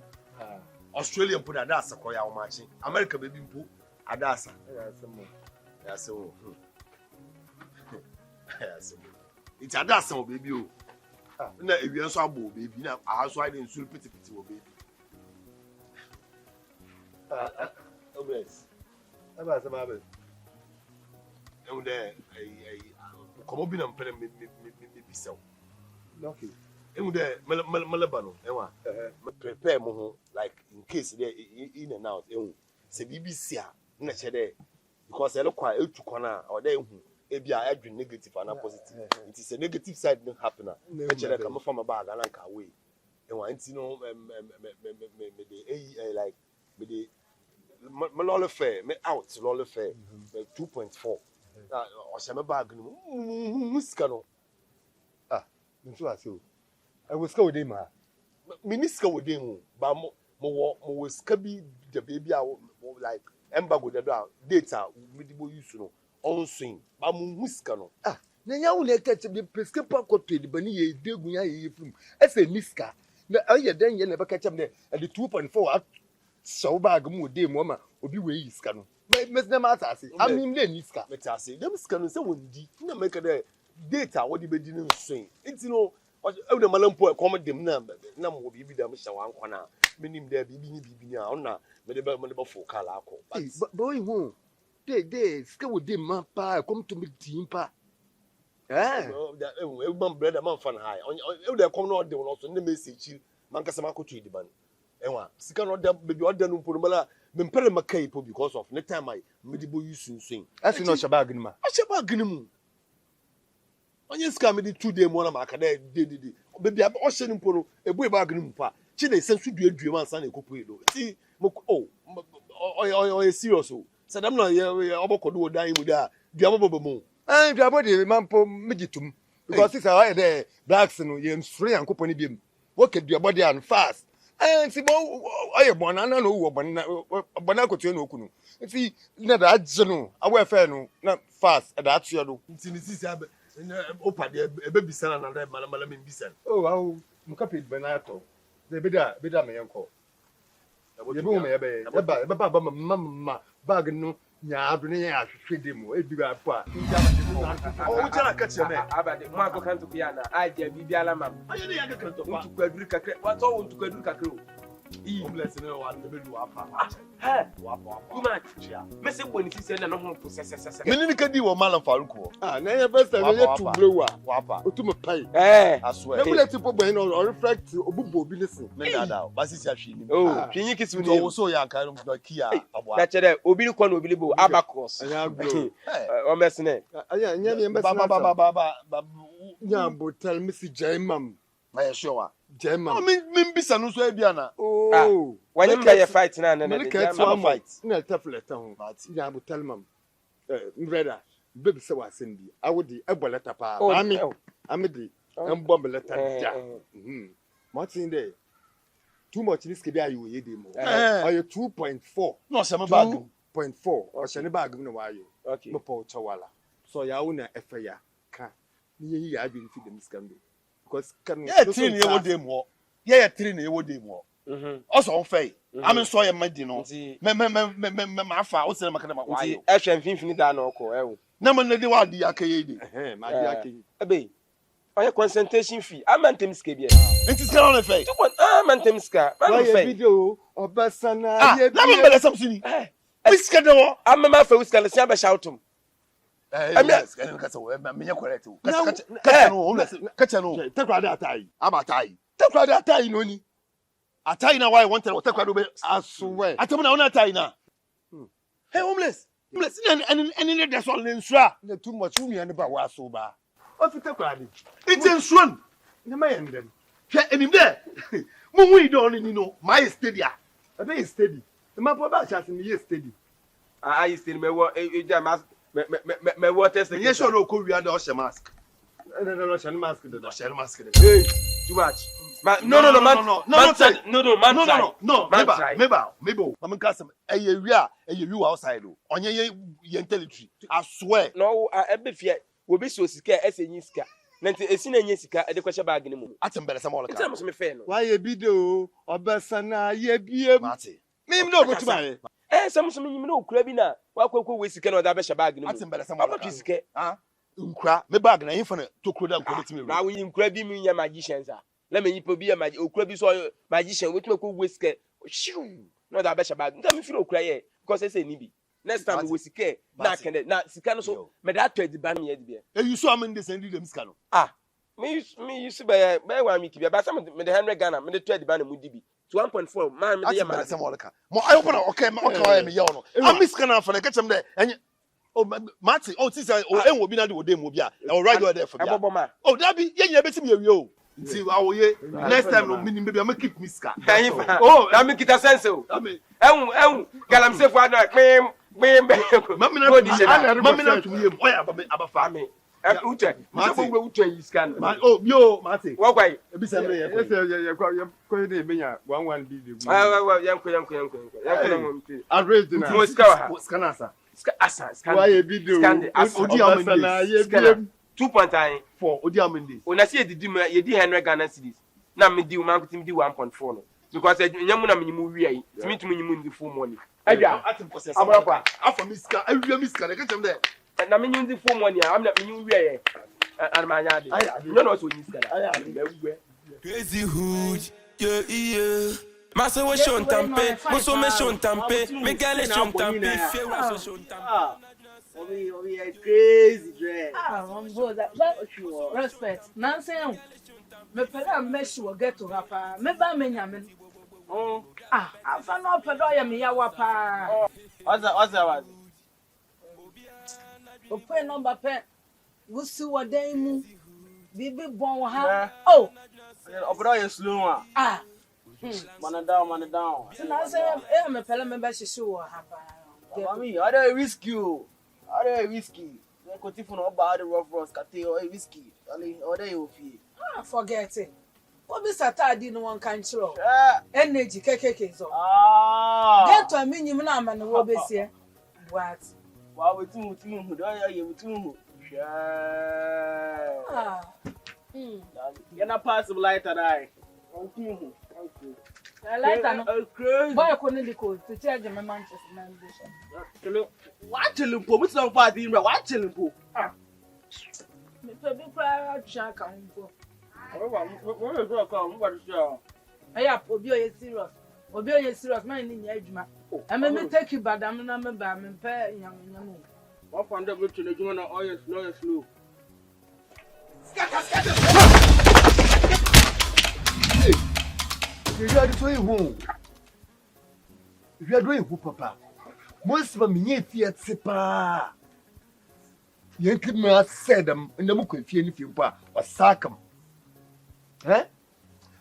Speaker 8: Australia mpo da asa ko ya wo machi America baby mpo ada asa ya asa wo it's ada asa wo baby o na ewi nso abo baby na aso ide nsul pitipiti wo baby obes
Speaker 3: aba sama be
Speaker 8: and come obi na mpere me bisaw
Speaker 3: okay
Speaker 8: and malabano enwa prepare mo ho like in case there in and out se BBC a na che there because e lokwa etukona or there hu e bia adwin negative and positive it is a negative side no happen e che there come from bag and anka away enwa nti no me dey like me dey me lolo fair me out lolo fair 2.4 o se me bag no muska no
Speaker 3: nso ase o I was go dey ma
Speaker 8: miniska wo dey hu ba mo ska bi the baby like embargo the data medibo use no on swing ba mo muska no
Speaker 3: na nya wo na catch the prescription copy the bani ye degun ya ye film ese niska na aye den ye na be catch me the 2.4 so bag mu dey mu ma obi we yiska no me na ma asase amim le niska
Speaker 8: me ta say dem ska no say wondi na make the data what the be di no swing it no e na malampo e come dem na mo bibi da mo hya wan kwana menim da bibi ni a ona me de ba fo kala akọ
Speaker 3: but boy who they ska wo dey ma pa come to me team pa
Speaker 8: e man brother man fan high e de come no de no so na message man kasa makoto idiban enwa sika no da baby order no mpo mala me mpere makai po because of the time I me de bo use swing
Speaker 3: asi no shabag ni ma
Speaker 8: shabag ni mu onye ska me di 2 day mo na maka da de baby aba o hye ni mpo no ebu e bag ni mu pa chi na sensu duadua man san ekopo edo ti mo o serious o sadam na ye obokodo odan mu da dua bobo mu
Speaker 3: dua body man po megitum because this are the blacks no ye nsure yankopɔ ni biem wo ke dua body and fast si bo aye bona na no wo bona kotu na okunu si na da agye no awo efe no na fast da atue do
Speaker 8: nti ni sisi abe opa de ebe bisana na da mala me bisana
Speaker 3: wow mkape bana to de beda me yanko ye bo me ebe ba mama bag no nya adu ne ya hwehwe mu ediga pa
Speaker 8: o jara ka che me
Speaker 2: abade mo akoka ntuku ya na aje bibia la mam
Speaker 8: aye ne ya ka kanto pa
Speaker 2: ntuku aduru kakre wato wo ntuku aduru kakre o
Speaker 8: homeless ne wa de be du apa
Speaker 2: wa kuma chia me se boni sisi na no ho sese
Speaker 8: me ni ka di wo malam faruko
Speaker 3: na ya first time ye tu blow
Speaker 8: wa pa
Speaker 3: otu pai
Speaker 8: aswe
Speaker 3: e bullet po gban no reflect obubo bi listen
Speaker 8: me dada ba sisi ahwe ni
Speaker 2: hwinyi kisu ni
Speaker 8: wo so ya kan no kia abo
Speaker 2: na chere obi ni kwa na obi libo abacross
Speaker 3: anya blow
Speaker 2: o mesne
Speaker 3: anya me mesne
Speaker 8: ba
Speaker 3: nya bo tell me si jaimam
Speaker 8: ma sure
Speaker 3: jaimam
Speaker 8: min bisa no so ebia na
Speaker 2: wanyem da ye fight na
Speaker 3: fight na tafleta ho nya bo tell mam brother baby say wa sendi awodi eboleta pa amedi embo beleta ja martin dey too much risk be ayo ye dey mo ayo 2.4
Speaker 8: no se me bag
Speaker 3: 2.4 o se ne bag no wa ayo mo po chawala so ya wo na efe ya ka ni ye ya adwin fi dem scandal because kan
Speaker 8: ye tiri ne wo dey mo ye tiri ne wo dey mo also on fay am so ye madi no me ma fa o se makana ma wa ayo
Speaker 2: e hwe mfinfini da na oko ewo
Speaker 8: na man de wa di akaye di
Speaker 3: ma di akaye
Speaker 2: ebe oye concentration fee amantem ska bia
Speaker 8: nti ska on fay
Speaker 2: amantem ska ma fay
Speaker 3: video obasana ye
Speaker 8: na me bele samsini wiska de wo
Speaker 2: amema fa wiska le sia be shoutum
Speaker 8: ska ka so me nya correct o ka no ka no
Speaker 3: takwa da atai
Speaker 8: abatai
Speaker 3: takwa da atai no ni
Speaker 8: atai na why wanted o takwa do be
Speaker 3: aswe
Speaker 8: atamu na ona atai na hey homeless any that's all in sura
Speaker 3: na too much umi an ba wa so ba o fi takwa ni
Speaker 8: it's in swan
Speaker 3: na ma yendem
Speaker 8: hwe enim de mo hu do ni no my stadia
Speaker 3: e be steady ma po ba chance ni ye steady
Speaker 2: I still me wo e mask me water second
Speaker 8: ye sure no ko wi ada o she mask
Speaker 3: no share mask de
Speaker 8: share mask de
Speaker 2: hey too much
Speaker 8: Maybe. I'm custom. We outside. On your territory. I swear.
Speaker 2: No, I be fear. We be so sick as a niska. Nanti esi na nyesika e de kwahye bag ni mu.
Speaker 8: Atem bele sam all ka.
Speaker 2: Nti me fe no.
Speaker 3: Why ye bido obesana ye biem.
Speaker 8: Mate.
Speaker 3: Me no go tuma.
Speaker 2: Sam so nyim na okura bi na wa kwakwa we sika na o da be hye bag ni mu.
Speaker 8: Atem bele sam all ka.
Speaker 2: Sika.
Speaker 8: Ah. Nkra me bag na yinfa na tokuro da nkra betimi.
Speaker 2: Na we nkura bi mu nya magicians a. La me yipo bi ya okura bi so magician we tuma ko we sika. Shiu. Na da be hye bag. Nti me feel okura ye because say ni bi. Next time we sika na kende na sika no so me da to ediban me edibia.
Speaker 8: You so am in this and dem sika no.
Speaker 2: Ah. Me you see by 1 week bia. But some me the 100 Ghana me the to ediban mu dibi. To 1.4 man me dey ma
Speaker 8: some all ka. Mo I open okay me yaw no. I miss kana for na catch them there. Oh Mate, since enwo bi na de odem mo bia. I will write you there for bia. Oh that be ye betimi awie o. Nti awoye next time no minim baby I keep miska.
Speaker 2: Oh, na me kita sense o. Ehun galamsey for adon pim
Speaker 8: mamina to me oya abafa me.
Speaker 2: Uche, Uche is scan.
Speaker 8: Oh, yo, Mate.
Speaker 2: What way?
Speaker 3: Ebi se me ye ko dey menya 11 bi dey.
Speaker 2: Well, yanko.
Speaker 3: I raised na.
Speaker 2: Mo ska
Speaker 3: Scanasa.
Speaker 2: Scan.
Speaker 3: Why ye bi do?
Speaker 8: Odi amende.
Speaker 3: Ye bi
Speaker 2: 2.9
Speaker 8: for odi amende.
Speaker 2: Una see ye di 100 Ghana cedis. Na me di o man ko tim di 1.4 no. Because nyamu na me nyimu wi ai. Timi tumi nyimu ndi full money.
Speaker 8: Aja, atim process.
Speaker 2: Abrapa.
Speaker 8: Afa miska, awia miska, na catch them there.
Speaker 2: Na me nyimu ndi full money. Am na me nyimu wi ai. An ma nya de. No so nyiska da.
Speaker 1: Crazy hood, yeah. Masa we shon tampe, muso me shon tampe, me gale shon tampe, fewa so shon tampe.
Speaker 6: Obi crazy dread.
Speaker 4: I'm good. Respect. Nancy, me pela me sure get to hapa. Me ba me nyame. I found out pedo me ya wapa.
Speaker 6: What's that?
Speaker 4: Open number pen. We see what they mu. Bibi bon ha. Oh.
Speaker 6: Opedo you slow. Man down.
Speaker 4: So Nancy, me pela me ba shishu hapa.
Speaker 6: Mami, I dey risk you. They continue no about the rough kate or whiskey. Or they ofi.
Speaker 4: Forget it. What be Saturday no one can throw. Energy keke so. Get to a minimum na man wo be here. What?
Speaker 6: Wa we too do you too. You na pass light and I.
Speaker 4: I like that. Boy, I couldn't be cold to charge my Manchester ambition.
Speaker 6: What chilling po? Which one party? What chilling po?
Speaker 4: Me be proud check on po.
Speaker 6: What is that come? What is that?
Speaker 4: Aya, obi oye serious. Man ni adwuma. I me take you bad am na me ba me pay nyam.
Speaker 6: What find that which you want to slow.
Speaker 3: If you are doing who, Papa? Most of me near fear sepa. You could not say them in the book if you or sack them. Eh?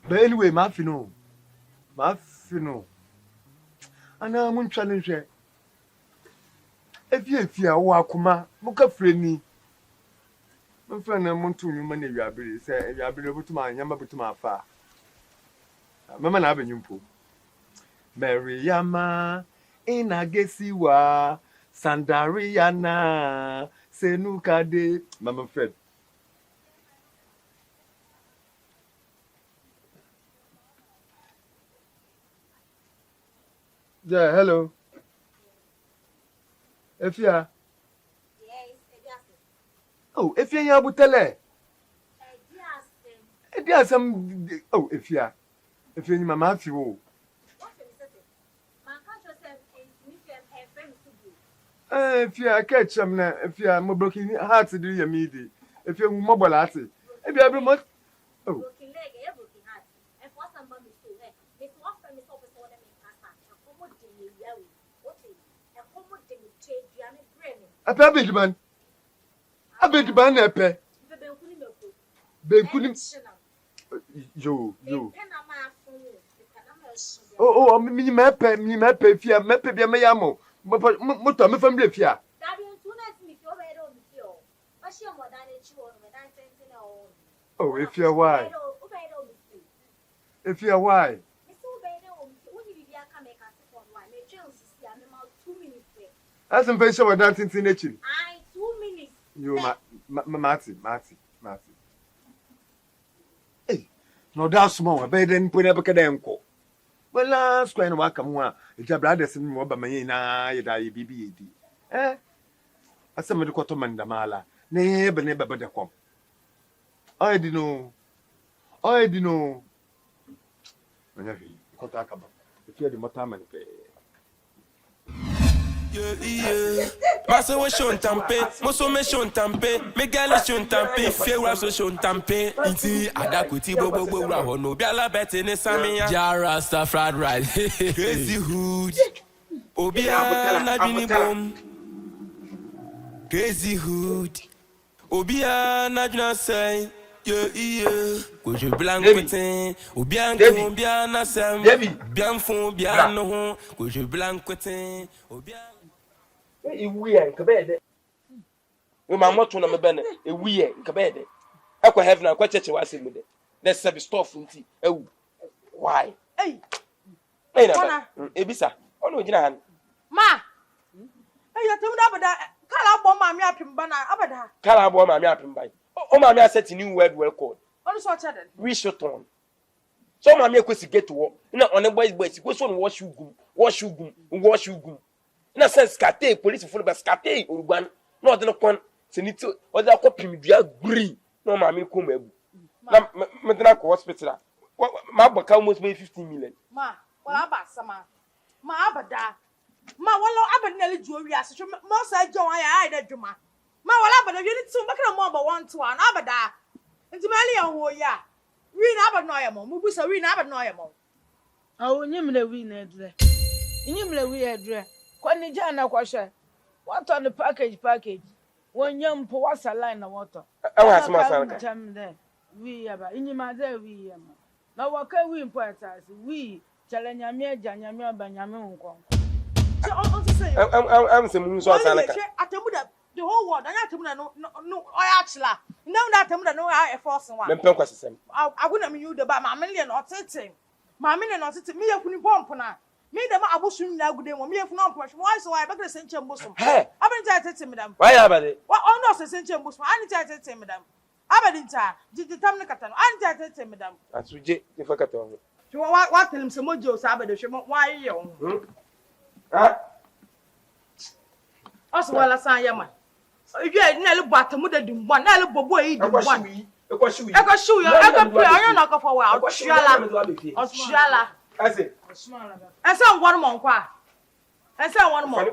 Speaker 3: But anyway, Mafino. And I'm challenge. If you fear Wakuma, Muka friendly. My friend, I'm on 2 money. You are able to my yammer to my far. Mama na abenyu mpo. Meriyama inagesiwa Sandariana senukade Mama Fred. Yeah, hello. Efia.
Speaker 5: Yes,
Speaker 3: Oh, Efia ya butele. Ediasem. Oh, Efia. If you mama fi wo. If you catch them na if you are broken heart do you mean if you mobile at it. If you every month. Oh.
Speaker 5: Broken leg, broken heart. And for somebody to if one family so for them in casa, accommodate you yawe. Okay. Accommodate you trade you and brain.
Speaker 3: Apa bedman. Abedman na pe. Benkuni. Yo. Oh, me pe fia, me pe bia me yamo. Moto me family fia. Oh, if you why? If you are why? As I'm very sure that in nature.
Speaker 5: 2 minutes.
Speaker 3: You, Marty. Hey, no, that's small. I bet then put up a cademco. Well, last when I come one, it's a brother and more by me na you BBAD. Eh? As somebody called Tomanda Mala, never but the com. I didn't know. Talk about if you're the Motaman.
Speaker 1: Yeah. Massa was shown tampe, Moso me shown tampe, Megala shown tampe, Fewa so shown tampe, Iti, Adakuti Bobo no Biala Betty Samia, Jara stuff right. Crazy hood, Obia Najini Boom, Crazy hood, Obia Najna say. Yeah. Could you blank quitting? Ou bien qu'on bien à sem, bien fond, bien non. Could you blank quitting? Ou bien.
Speaker 2: We are Cabede. We my motto number bene, a we are Cabede. I could have now quite a was in with it. Let's have a stuff in tea. Oh, why?
Speaker 4: Hey,
Speaker 2: Ebisa. Oh, no, Jan.
Speaker 4: Ma. Hey, you told me that. Call up my yapping banner, Abada.
Speaker 2: Calabo, my yapping by. Oh, my, I said a new word well called.
Speaker 4: On so chatted.
Speaker 2: We shot on. So, my make us get to work. No, on the boys, it goes on wash you go. In a sense, Scate, police full of Scate, or one, not the one, Senito, or the copy me, green. No, mammy, come. Madonna hospital. My book almost made 15 million.
Speaker 4: Ma, well, about some. Ma, Abada. Ma, well, Abernelli jewelry, as most I join I had a Juma. Ma, well, Abada, you need to make a more 1 to 1. Abada. And to Malia, oh, yeah. Read Abernoyamo, Mubus, read Abernoyamo. Oh, Nimble, we need there. Nimble, we had there. Quanijana Quasha. What on the package? When young Powas a line of water.
Speaker 2: I was my son.
Speaker 4: There. We are in your mother, we am. Now, what can we import us? We, Chalanyamia, Janyamia, Banyamun. So, also say,
Speaker 2: I'm some moons or Salaka.
Speaker 4: ATEMUDA, the whole world, and ATEMUDA, no, I actually. No, that ATEMUDA, no, I force one. I wouldn't mean you the bar, my million or sitting. My million or sitting, me a putting bomb on her. Me, the Abushim now good day, me if not push. Why so I better the Saint Bosom? Hey, I've been tired to madam.
Speaker 2: Why about it?
Speaker 4: What on us the Saint Bosom? I need tired to madam. I've been tired. Did the Tamnakatan? I'm tired to madam.
Speaker 2: That's reject if I cut on.
Speaker 4: You what tell him some more jokes about the show? Why you?
Speaker 2: Huh?
Speaker 4: Also, well, as I am. You had nearly bottom with the one, nearly boy, the one. I got shoe you. I got play. I don't know for a while. Shala.
Speaker 2: I say,
Speaker 4: I saw one more. I saw one more.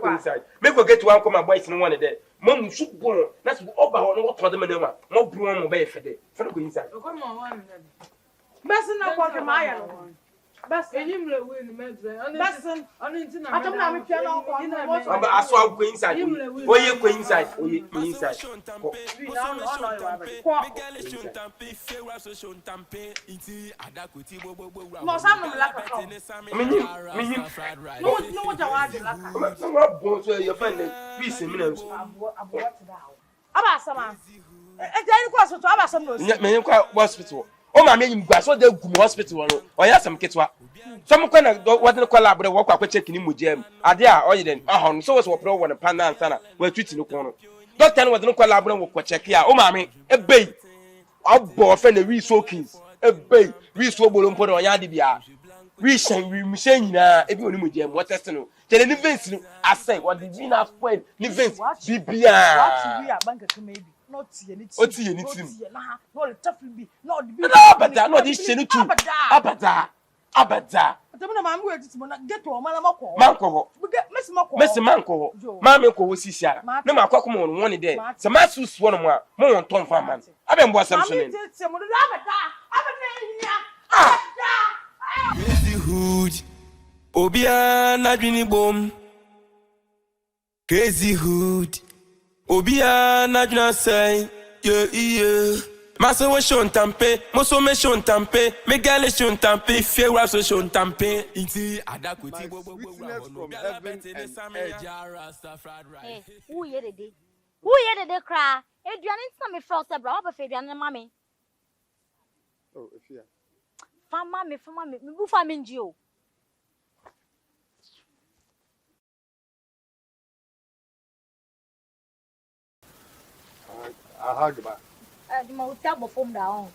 Speaker 2: Maybe we'll get to one my boys in one day. Mom should go. That's over what for the manema. More broom obey for the inside.
Speaker 4: Come on, best not walk in my own. Best and you will win the medicine. Best on internet. I don't know if you're not.
Speaker 2: I saw go inside. Oh, you go inside. Oh, you go inside.
Speaker 4: No, some of
Speaker 2: no, your friend. Peace in minutes.
Speaker 4: About some. And then, of course, about some
Speaker 2: hospital. Oh, my man, so they go hospital or yes, some kids. Some kind of wasn't collaborate work up checking him with Jim. Adia, or you then, so was what pro one a panda and sana were treating the corner. Doctor was no collaborate with check here. Oh, mammy, a bay. Our boy friend, the resoakings, a bay, resoable put on Yadibia. We shall be saying, if you with Jim, what testing. Tell any events, I say, what did we not point? Events, BBA.
Speaker 4: Not anything.
Speaker 2: What's anything?
Speaker 4: No, the tough will be not
Speaker 2: Abada, no, this shit too. Abada.
Speaker 4: I don't know, I'm going to get to a
Speaker 2: Manco.
Speaker 4: We get Miss Mako.
Speaker 2: Mr. Manco. Mamma was his yard. No, my cock on one day. Some masses one more on Tom Farman. I've been was something.
Speaker 1: Crazy hood. Obia Najini Boom. Crazy hood. Obia Najna say, yeah. Massa was shown tampe, Moso me shown tampe, Megale shown tampe, Fewa so shown tampe, Iti Adakuti Bobo.
Speaker 5: Hey, who ye the day? Who ye the cry? Adrian, it's not me first, bro, but Fabian and Mammy.
Speaker 3: Oh, if you
Speaker 5: Fama me bu fa me nji o.
Speaker 3: Aha gba.
Speaker 5: The ma uti abofom da on.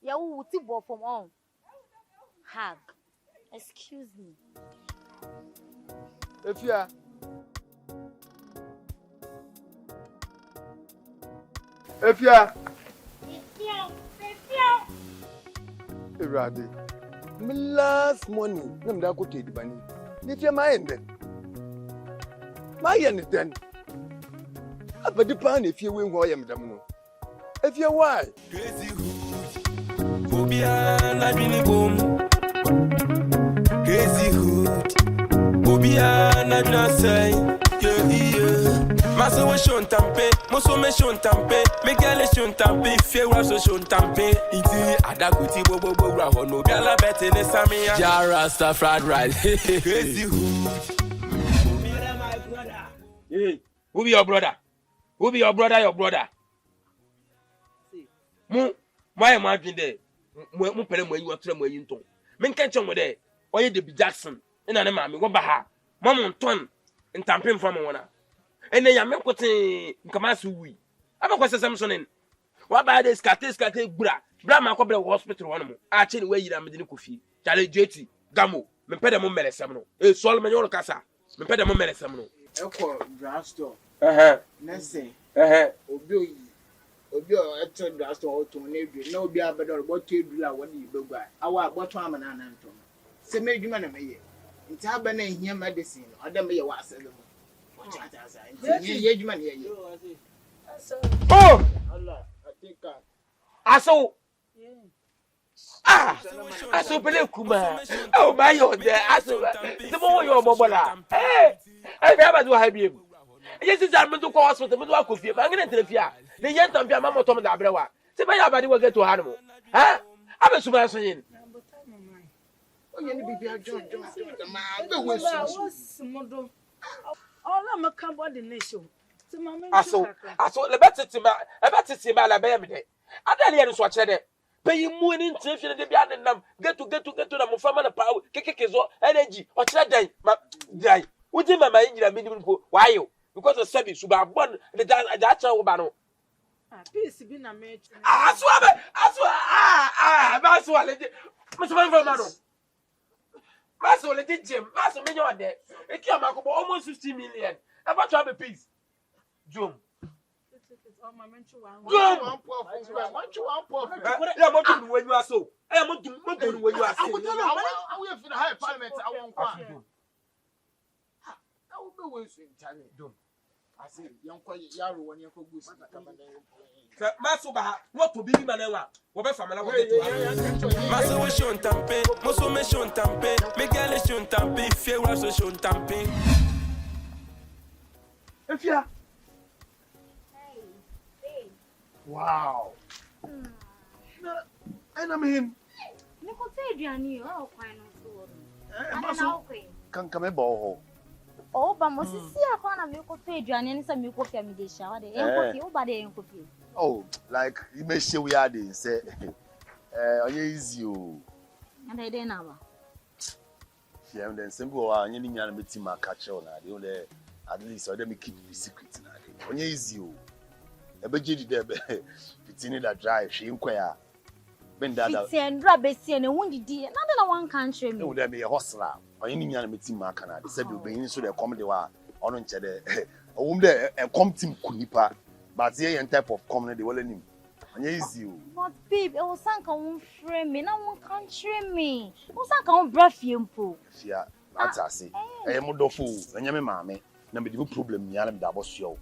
Speaker 5: Ya wo uti bofom on. Hug. Excuse me.
Speaker 3: Efia. Efia. Erade. Me last morning, na me da ko te dibani. Ni fia ma ende. Ma ye ne den. Abadi pa na fia we hu oyem dam no. Efia why?
Speaker 1: Crazy hood, phobia na bini boom. Crazy hood, phobia na bina say, yeah. Masa we shon tampe, moso me shon tampe, me gale shon tampe, fear was shon tampe. Inti adaguti bobo ra hono, biala bete ne samia. Jara stuff right. Crazy hood.
Speaker 2: My brother. Hey, who be your brother? Who be your brother? Your brother. Why am I doing there? Mu pere mo yi wotre mo yi nton. Me nka che mo there. Oye Debbie Jackson. Ina ne ma me wo ba ha. Mama nton ntampem fa mo wona. Ene ya me kote nkama su wi. Aba kwese Samsonin. Wa ba de skate gbura. Bra ma kwabere hospital wono mo. A che ni wa yira me de kofi. Chale jeti gamo. Me pede mo meresem no. E sol me nyoro kasa. Me pede mo meresem no.
Speaker 7: Eko drugstore. Nese. Obi o eto drugstore oto na edu. Na obi abedor boto edu la woni ibegwa. Awa boto amana na nto. Se me edwuma na meye. Nti aba na ehia medicine. Oda meye wa aselo.
Speaker 2: Oh!
Speaker 7: Allah, I think
Speaker 2: Aso. Aso pele kuma. Oh my God, aso. The more you bobola. I never do have him. Yes, it's I'm to call hospital, but what could be? I'm going to interfere. The young Tampia Mamma Tom da Brewa. See my body will get to animal. Huh? I'm a super saying.
Speaker 4: All I'm a cupboard in nation.
Speaker 2: Aso le betiti ma la be me de. Adale no so kire de. Pay mu ni ntrefie de bia de nam. Get to na mo fama na power. Kekekezo energy. O kire dan. Ma dai. Uji mama yira me nim ko. Why you? Because of service suba bon the da cha wo ba no.
Speaker 4: Peace be na me.
Speaker 2: Aso le. Me so man from no. Maso le di gym. Maso me nyo de. E ki amakobo almost 50 million. Ever to have a piece. Jom.
Speaker 7: when you are so. I am when you are so. I will in the high parliament. I won't come. I will be wasting time. I say, young Yaro when you go to
Speaker 2: Masuba, what to be manewa? What family?
Speaker 1: Masa we shon tampe, moso me shon tampe, me gale shon tampe, fear was shon tampe.
Speaker 3: Efia. Wow. And I mean,
Speaker 5: Niko te aduane o kwan no so.
Speaker 3: Maso. Kan kame bo.
Speaker 5: Oh, but Mosisi akwa na me ko te aduane ni se me ko fia me de sha wa de. Enkofi, o ba de enkofi.
Speaker 8: Oh, like you may share we are dey say onye easy o.
Speaker 5: And I dey na ba.
Speaker 8: Yeah, then simple wa onye ni nya na meti ma catch on na dey at least or them keep the secret na dey. Onye easy o. Ebeje di dey be fitini that drive she nkwa ya. Ben that.
Speaker 5: Fitini ndra be sie na wundi di. Na dey na one country me.
Speaker 8: No dey be hustler. Onye ni nya na meti ma aka na dey. Say be obin so dey come dey wa ono nche dey. Owum dey come team kunipa. But here in type of community they will him. Easy.
Speaker 5: But babe, it was sanka one frame me, na one country me. It was sanka one breath yempo.
Speaker 8: Yeah, that's I say. Eh mo do fool, enya me maame, na me dey problem nya na me da boss yo.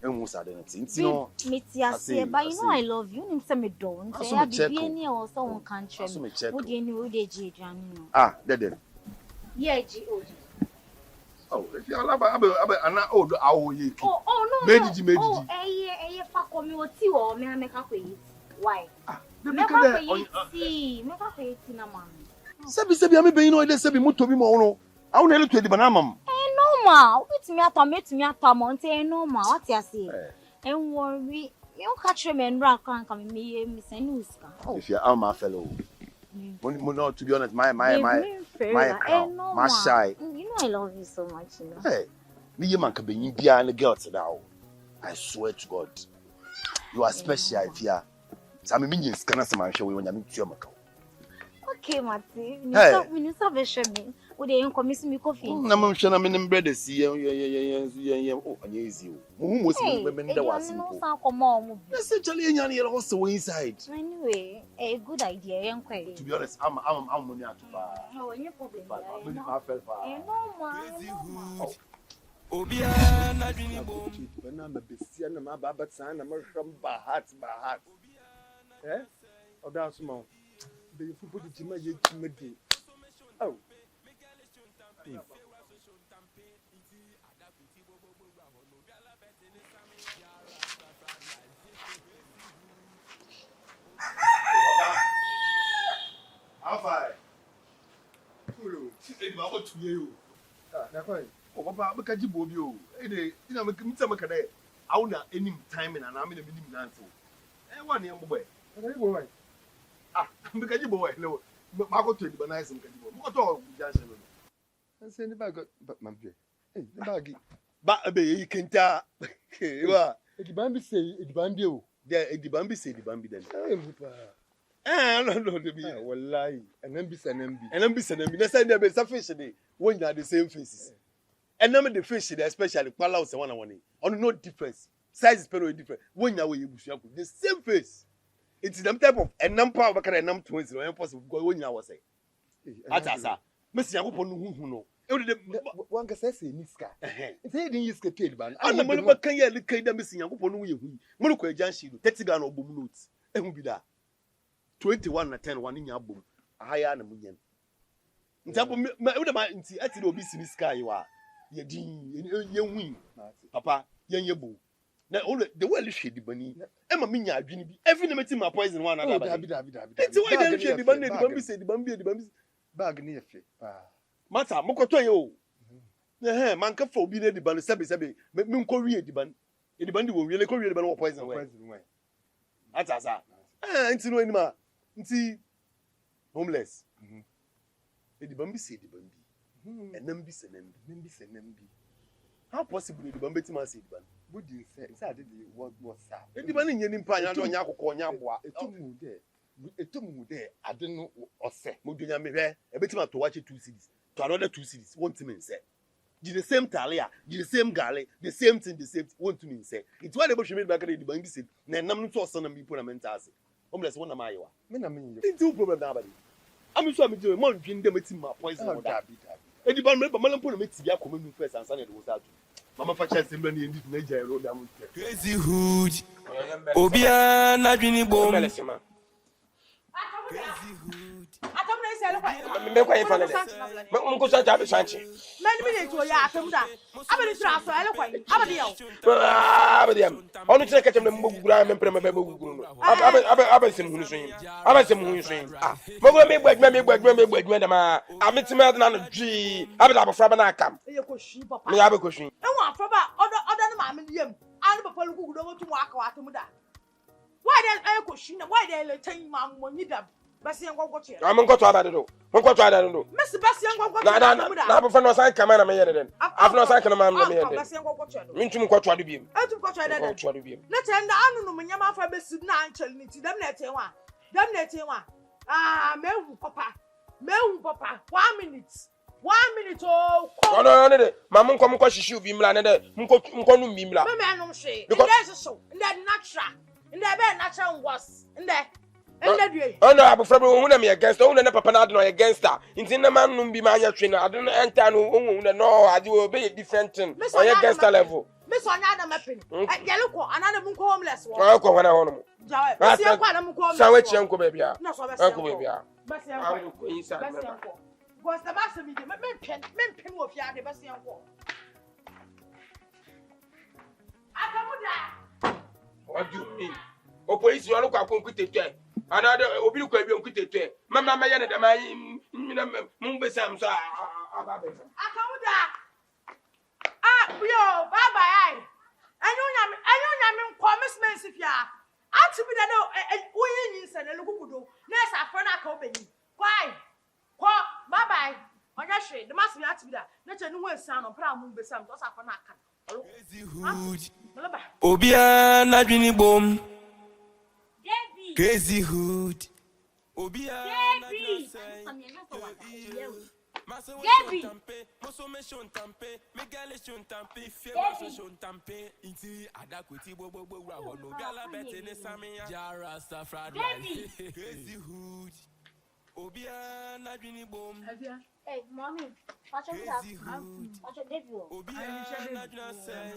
Speaker 8: Ehun sa dey nti no.
Speaker 5: Me tia say, but you know I love you. Nim say me don't. Say I be any or so one country. Wo dey ni wo dey ji aduane no.
Speaker 8: Ah, there.
Speaker 5: Yeah, ji o.
Speaker 3: Oh, if you are ana old awo ye.
Speaker 5: Oh no.
Speaker 3: Mediji.
Speaker 5: Oh, eh fa komi oti wo me ameka ko yi. Why?
Speaker 3: Me ka
Speaker 5: dey me ka ko yi na man.
Speaker 8: Sebi ame be no dey sebi moto bi mo no. Awu na eletu edi bana mam.
Speaker 5: Normal. Obetumi atama nte normal. What you say? En worry. You catch me and rock kan me say news ka.
Speaker 8: If you are my fellow. No, to be honest, my account, my shy.
Speaker 5: You know I love you so much, you know.
Speaker 8: Hey, me man can be India and the girls now. I swear to God, you are special if you are. Some minions can answer my show when you meet your account.
Speaker 5: Okay, Mati. When you stop showing me, would they commission me coffee?
Speaker 8: I'm sure I'm in bread. See, oh, easy. Who was women that was Yes, actually, you're also inside.
Speaker 5: Anyway, a good idea, young quite.
Speaker 8: To be honest, I'm money out
Speaker 5: No, any problem.
Speaker 8: to
Speaker 1: Obia na dwini bom.
Speaker 3: When I'm a busy and my babat son, I'm a by heart. Eh? Oh, that's small. The football to my yet. Oh.
Speaker 8: How far? Hey, Baba, to you. Oh, Papa, look at you, Bobio. Hey, you know, make me some of it. I will not any time and I'm in a minimum answer. And 1 young boy. Ah, because you boy, no, Marco to be nice and what all Johnson.
Speaker 3: I say, never got but my beer. Hey, the baggy.
Speaker 8: But you can tell. You are.
Speaker 3: It bambi say, it bambi.
Speaker 8: There, the Bambi say the Bambi then. No, to be.
Speaker 3: Well, lie. And then be an MB.
Speaker 8: And I'm busy. That's why there's a fish today when you are the same faces. And number the fish, especially Palos and 1 on no difference. Size is very different. When you are the same face. It's the type of a number of a number twins or impossible when you are saying. That's Miss Yapon who know.
Speaker 3: One can say, Niska. It's a use the tail ban.
Speaker 8: I'm the money can you look at them missing Yapon who Moluka Janshi, 30 gun or boom notes. And who be that? 21 and 10 1 in your boom. A higher than a million. In top of my other man, see, I will be in the sky. You are. Ye young wing, Papa, young yabo. Now, all the well shady bunny. Emma Minya, every name my poison one another. It's why they shade the bunny, the bumby said the bumby
Speaker 3: bag near fit.
Speaker 8: Mata, Mokotoyo. The man can for being the bunny, Sabi, Munko read the bun. The bunny will really courier the bunny poison away. That's us. It's no anymore. See, homeless. The bumby said the bumby. And Nambis and MB. How possible the Bambi to see the ban?
Speaker 3: Would you say, exactly what was that?
Speaker 8: The ban in Empire, I don't know, a tomb there. I don't know or say, Mudina me there, a bit to watch it 2 cities, to another 2 cities, 1 to me say. Did the same Talia, did the same galley, the same thing, the same 1 to me say. It's why the bush made back at the Bambi said, Nam to son and be put a mentas. Homeless 1 of my wa. Men, I mean, you do problem nobody. I'm sure I'm doing 1 drink them with my poison. The band member Malampo makes the coming first and Sunday was out. Mama Fashion Assembly in Nigeria road down.
Speaker 1: Crazy hood. Obia na dwini bom. Crazy hood. Me kwa ifane de. Me unko so ta be sanchi.
Speaker 4: Men mi to ya ATEMUDA. Abeli tra so ele kwa. Abeli yo.
Speaker 1: Abeli am. Onu tire kachem na mbogugura me mpre me be boguguru. Abesem hunu so yin. Abesem hunu so yin. Ah. Mogo me gbadwuma da ma. Ametima na no dwi. Abela abofra ba na akam.
Speaker 4: Eye ko shi papa.
Speaker 1: Me ya be ko hwin.
Speaker 4: Enwa afra ba oda na ma me yam. Anu papa lu gugu do mo tu mo aka ATEMUDA. Why dey eye ko shi na why dey le tan ma mo nyida. Basi ngwagwo che.
Speaker 1: I'm going to abade do. Mon ko ada do.
Speaker 4: Messi basi ngwagwo che.
Speaker 1: Na abofra no san kama na me yede den. Afno san kana ma me yede.
Speaker 4: Basi ngwagwo che do.
Speaker 1: Mintum ko to ado biem.
Speaker 4: Etum ko to ado den.
Speaker 1: To ado biem.
Speaker 4: Na tenda anu no nyama afa besi na anchel ni ti dem na etenwa. Ah, mehu papa. 1 minute. 1 minute oh.
Speaker 1: No de. Ma mon ko shishu bi mla ne de. Mon nu bi mla.
Speaker 4: Me enum hwe. Nde so. Nde natural. Nde be natural was. Nde
Speaker 1: oh no, abofra hu na me against. Hu na papa na ado no against. Inti na man nu bi ma anya hwe na ado no enter no hu na no ade o be different thing. On your against level.
Speaker 4: Me so anya na mapin. Yele ko anana mun ko homeless wo.
Speaker 1: Ko wana ho no.
Speaker 4: Jawe. Basi enko na mun ko homeless.
Speaker 1: Sa we chienko ba bia.
Speaker 4: Na so basi
Speaker 1: enko ba bia.
Speaker 4: Basi enko. Basi enko. Because the master me men wo fia de basi enko. ATEMUDA.
Speaker 1: What do you mean? O police you look akon kutete. Another obi ko bi kutete. Mama ma yana da ma mun be sam so
Speaker 4: ATEMUDA. Yo, baba ai. Anyo nyame commitment fia. ATEMUDA no wo yin se na lukukudo. Na sa afro na ka obeni. Kwai. Bye bye. Onya hwe, the mass me atibida. Na che nu wansan no pra mu besam to sa fa na aka.
Speaker 1: Crazy hood. Obia na dwini bom.
Speaker 5: Debbie.
Speaker 1: Crazy hood. Obia na
Speaker 5: Debbie.
Speaker 1: say.
Speaker 5: Debbie.
Speaker 1: Moso me shon tampe, me gale shon tampe, fe
Speaker 5: Debbie.
Speaker 1: shon tampe. Inti adakwiti bobo wa hono gala bete ne samia. Jara safra
Speaker 5: Debbie.
Speaker 1: Crazy hood. Obia na dwini bom.
Speaker 5: Hey, mommy. Watch out.
Speaker 1: Crazy hood.
Speaker 5: Watch out, Debbie.
Speaker 1: Obia na dwina say.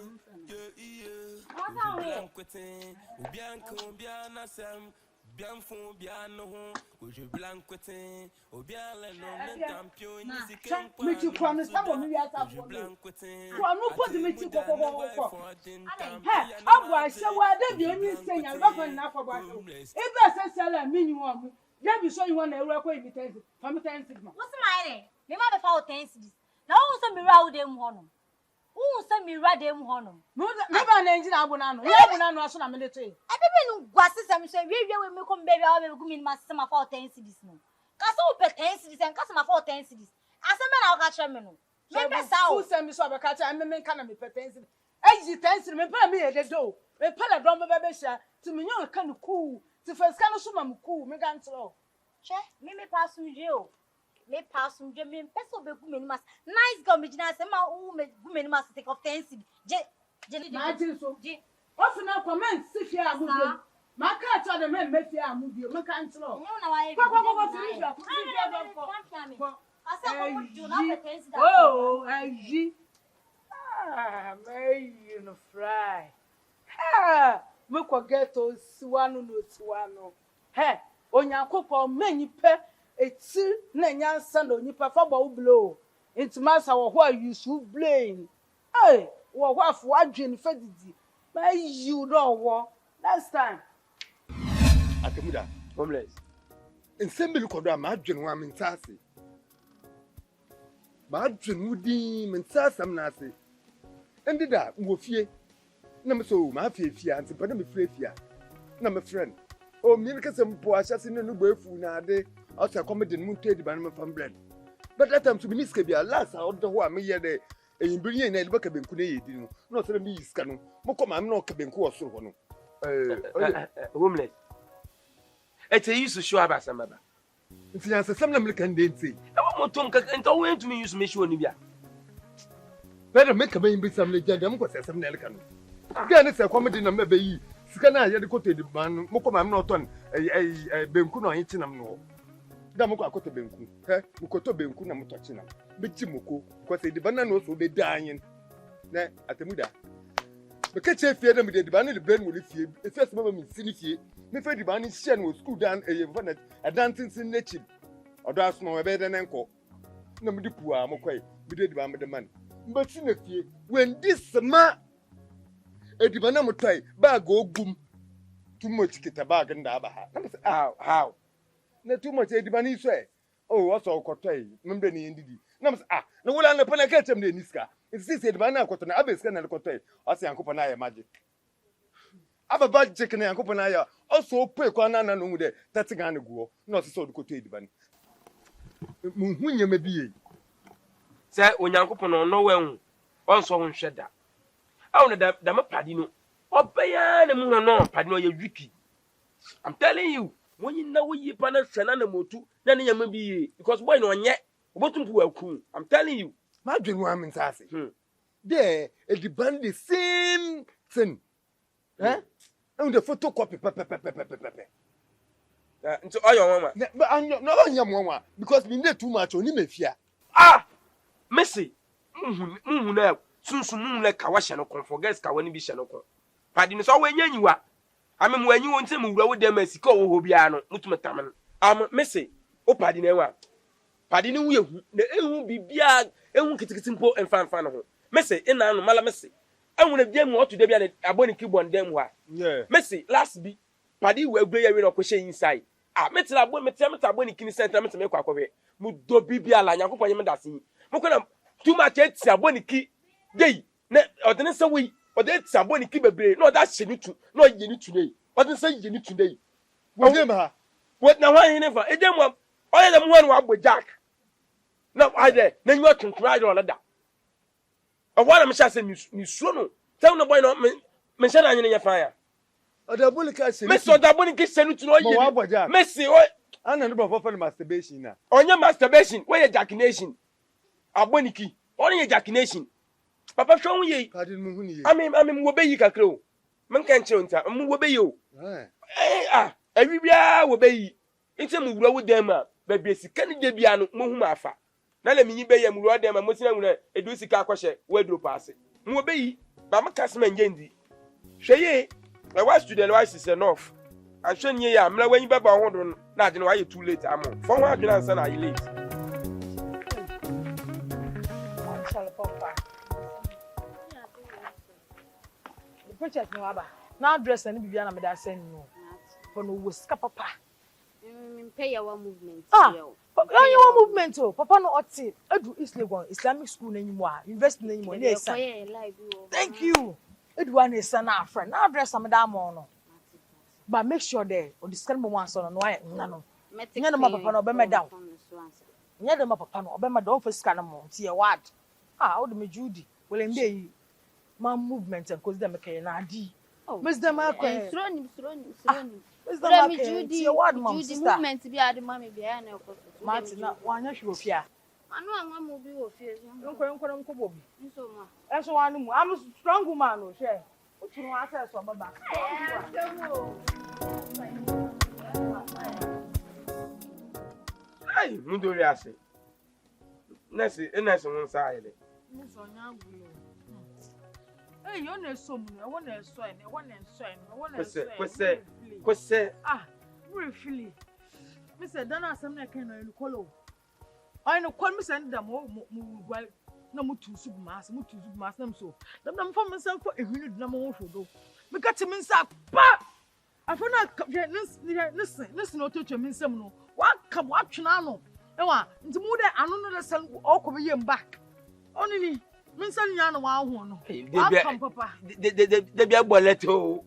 Speaker 5: What's wrong with you?
Speaker 1: Quitting. Obia na sam. Bien fond, bien non, je blanc quitting, ou bien le nom d'un champion, ni si qu'un point.
Speaker 4: Me tu promise ça bon mi asa
Speaker 1: Je
Speaker 4: for me.
Speaker 1: blanc quitting.
Speaker 4: Kwa no put me ti kokoko. Hey, abwa se wa de bi onyi senya ba fa na afọ ba so. Ebe se sala mini wo mu. Ya bi so you want na ewura kwa imitate. From 10 sigma.
Speaker 5: What's my name? Me ma be fa o 10 cities. Na wo so mi ra wo dem ho no. Wo so mi ra dem ho no.
Speaker 4: Me ba na engine abuna no. Ya abuna no aso na me de toe.
Speaker 5: Ebe no gwase sam so wie we me kom baby awe be gumi ma sema fa o 10 cities no. Ka so o pe 10 cities en ka sema fa o 10 cities. Asema na o ka kire me no. Me be sa o.
Speaker 4: Fu sem so be ka kire me ka na me pe 10 cities. Eji 10 cities me pa me ye de do. Me pa la dom be be hia. Ti me nyon ka no cool. Ti first ka no so ma mu cool. Me gan tro.
Speaker 5: Che, me pass unje o. Me pass unje me peso be gumi ni mas. Nice girl me jina se ma o me gumi ni mas take of 10 cities. Je
Speaker 4: Na ji so.
Speaker 5: Je.
Speaker 4: Off na comment si fia amu bi. Ma ka cha de me fia amu bi. Me kan tro.
Speaker 5: Nyo na wa ye.
Speaker 4: Kwa finish ya. Kwa.
Speaker 5: Asa ko mo do na pe 10 cities.
Speaker 4: Oh, ayi. Ah, may you no fry. Ha, me ko get o siwanu no siwanu. He, onyankopon manyipa eti na nyansa na onyipa fa bo blow. Intimasa wo ho you should blame. Hey, wo ho afo adwen fa didi. May you no wo. Next time.
Speaker 3: ATEMUDA.
Speaker 2: Homeless.
Speaker 3: Nsembele kodo a ma adwen wa mentase. Ma adwen wudi mentase am na ase. Endida wo fie. Na me so ma fie anti pa na me fie. Na me friend. O mi nke se mpo ahyase ne no gbefu na ade. O se comedy mu ntedi ba na me fam bread. But that time to be niska bia last out the ho a me ye de eyimbiri na elba ka benku na yedi no. No se me yiska no. Mo koma me no ka benku osoro ho no.
Speaker 2: Homeless. It's a use to show about some baba.
Speaker 3: Nti ya se sem na me kan de nti.
Speaker 2: E wo motom ka ento we ntumi use me show ni bia.
Speaker 3: Better make a main bit some legend. I'm going to say some Nelcan. Again, it's a comedy number. Be Scanna, you go to the man, Mokoma, not on a Benkuno, Itinam. No, Damoko, Cotta Benku, Mukoto Benkuna Mutachina, Bichimuko, because the bananas will be dying. ATEMUDA. The catcher feared them with the banner, the Ben will if you, the first moment in Sinify, me for the banning shen will school down a dancing in nature, or that's no better than uncle. No, the poor Mokway, we did the man. But when this ma a dibanamo try bag go boom too much get a bag and abaha. How? Not too much a dibani say. Oh, what's all cotay, Membany indeed. No, no one upon a catch him the Niska. It's this Edbana cotton abbess can cotay, or say Uncle Panaya magic. I've a bad chicken and Uncle Panaya also pay Quanana no de that's a gun go, not so the cotay diban. When you may be.
Speaker 2: Say onyankopon no we onso ho hweda awon da ma padi no obaya na mu no padi no ye wiki. I'm telling you when you know you pa na hwe na motu na ne yama bi because boy no onye obotumpu waku. I'm telling you
Speaker 3: My dream woman sassy. There, it depends the same thing. Eh? And the photocopy,
Speaker 2: into all your mama.
Speaker 3: but I'm not on your mama because we need too much on him fear.
Speaker 2: Ah, Messi. Na sunsun le ka wa hye no kon forget ka wani bi hye no kon. Padi no so we nya nyiwa. Ame mu anyi won tem wura wo dem asika wo ho bia no mutumetam no. Messi, o padi na wa. Padi ni wu yehu na ehu bibia ehu kitikiti mpo emfa no ho. Messi ina no mala Messi. Ehu na bia mu otu de bia na aboni keyboard dem wa.
Speaker 3: Yeah.
Speaker 2: Messi last bi padi we agbe ya we no ko hye inside. Metila aboni metia aboni kini center metime kwa akọwe. Mu do bibia la nyankopon ye medase. Mo ko na too much eti aboni ki dey na odene se we ode eti aboni ki bebre na oda hye ni tu na oye ni tu dey. Odene se ye ni tu dey.
Speaker 3: What name ha?
Speaker 2: What na wan hin fa? Edem Oya the one wa bo Jack. Na I there, na you can cry on that. I want to say ni suno. Tell no boy no me say na nyene fire.
Speaker 3: Odabulika se.
Speaker 2: Me so daboni ki senu to no
Speaker 3: Mo wa bo Jack.
Speaker 2: Me say o
Speaker 3: Ana no bofo for masturbation na.
Speaker 2: onye masturbation, we ejaculation. Aboniki, onye ejaculation. Papa show we ye.
Speaker 3: Pardon me hu ni ye.
Speaker 2: Amem wo be yi kakra o. Men kan che nta, wo be yi o. Ewi bia wo be yi. Nti mu wura wo dem a, ba bia sika ni de bia no mo hu ma afa. Na le minyi be ye mu wura dem a mo sina wura edu sika akwhye wadro paase. Mo be yi, ba makase man ngendi. Hwe ye, e wa student wise is enough. Ahwe nye ya, mra wanyi baba ho do na ade no wa ye too late amo. Fo ho adwena nsa na ye late.
Speaker 4: Purchase me waba. Now dress and be na me da send you. For no wuska papa.
Speaker 5: Pay your movement.
Speaker 4: Your movement oh. Papa no oti. Edu East Legon Islamic school na nyimo a. University na nyimo na esa. Thank you. Edu an esa na friend. Now dress am da mo no. But make sure there o discan mo wan so no why na no. Nya no papa no be me down. Nya no papa no be me down for scan mo. Ti e wad. O de me Judy. Well em dey my movement and cause them can na di. Miss them akwa.
Speaker 5: Sroni.
Speaker 4: Miss them akwa. Judy
Speaker 5: movement bi ade mama bi ya na ekoso.
Speaker 4: Martin na wanya hwe ofia.
Speaker 5: Anu anwa mo bi wo fie.
Speaker 4: Nkoro nkobo bi.
Speaker 5: Nso ma.
Speaker 4: Eso wanu mu. I'm strong woman o hwe. Uturu asa so baba.
Speaker 2: Ai, mundo ri ase. Nesi won sa ayele.
Speaker 4: Nso nya agulu. You na so mu, I want to so and I want to so and I want to so.
Speaker 2: Kwese.
Speaker 4: Briefly. Me say dan asem na kan no kolo. I no call me send them mo well na mo tu subu mas na so. Dem fam me san ko ehunu na mo hwodo. Me ka ti me nsa pa. Afo na listen no to me nsam no. Wa ka wa twena no. E wa nti mu de anu no le san okobe yem back. Onini Minsan yana wa hu no. Papa.
Speaker 2: De bia boleto.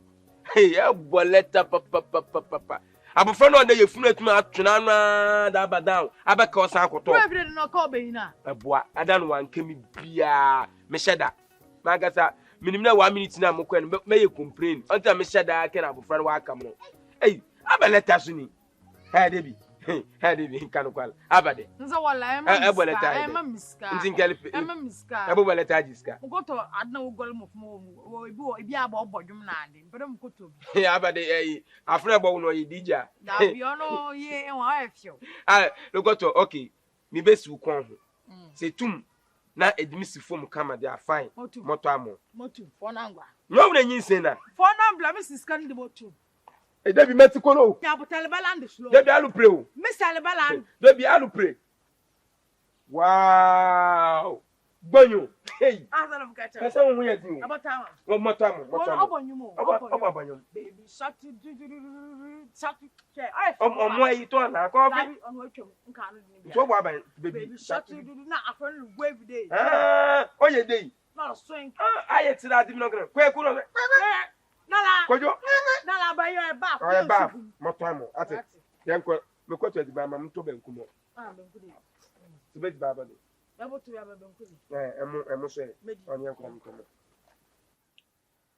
Speaker 2: Hey, ya boleta papa. Abofra no dey funu atuma atwena na da badan. Abeka osan akoto.
Speaker 4: We every no call be na.
Speaker 2: Eboa, ada no wan kemi bia. Me sheda. Magasa, minim na 1 minute na mokwa no me ye complain. Until me sheda ke na abofra no wa aka mo. Hey, abeleta so ni. Hey, Debi. Debi kan kwal. Abade.
Speaker 4: Nza wala miska.
Speaker 2: Ntinkele.
Speaker 4: Miska.
Speaker 2: Ebeleta jiska.
Speaker 4: Ugoto adna ugol mo wo ebi aba obodwum na ade. Mpere mkoto.
Speaker 2: Abade afre bo no yidija.
Speaker 4: Da bio no ye enwa afio.
Speaker 2: Ugoto okay. Mi besi ukon ho. Se tum na edimisi fom kama they are fine. Moto amo.
Speaker 4: Moto for nangwa.
Speaker 2: No na nyinse na.
Speaker 4: For nambla Mrs. Kan de moto.
Speaker 2: Debi metiko no.
Speaker 4: Ya Taliban slow.
Speaker 2: Debi alu pray o.
Speaker 4: Miss Taliban.
Speaker 2: Debi alu pray. Wow. Banyo. Hey.
Speaker 4: Azan of catcher.
Speaker 2: Kasa wo ye tin.
Speaker 4: Abotama.
Speaker 2: Wo motamo.
Speaker 4: Obonyumo.
Speaker 2: Obanyo.
Speaker 4: Baby shut.
Speaker 2: Omo ayi to na ko bi.
Speaker 4: On watchum. Nka no ni.
Speaker 2: So bo aban
Speaker 4: baby shut na afan go every day.
Speaker 2: Oye dey.
Speaker 4: No swing.
Speaker 2: Aye tira adi mi no gre. Kweku no.
Speaker 4: Nala.
Speaker 2: Kojo.
Speaker 4: Nala ba yo e ba.
Speaker 2: O e ba. Motamo. Ate. Yanko me kwato adi ba ma mto benkumo.
Speaker 4: Benkudi.
Speaker 2: Tibet baba do.
Speaker 4: Ebo tu ya benkudi.
Speaker 2: Emu so. On yanko nkomo.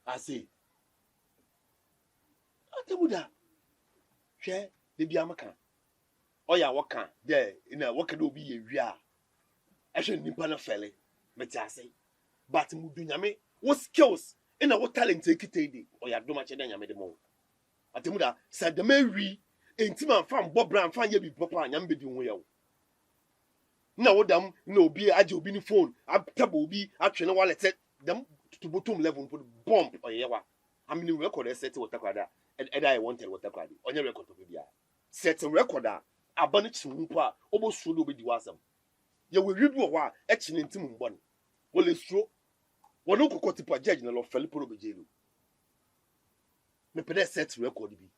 Speaker 8: Ase. Atemuda. Hwe de bia maka. Oya waka de ina waka de obi ye wi a. Ehwe nipa na fele. Meti ase. But mudu nyame wo skills ina wo talent ekitedi oya do ma che de nyame de mo. Atemuda sa de mawi entima fam bobra fam ye bi papa nyame be di ho ye wo. Na wo dam na obi aje obi ni phone ataba obi atwe na wallet dam to bottom level for bomb oyewa. Amini record set water kwada eda I wanted water kwada onye record to bia set record a abane chinwo a obosuo do obedi wasam ye we redu ho a e chine ntim mbon wole stro wono kokoti pa judge na lo felipo obejelu me pede set record bi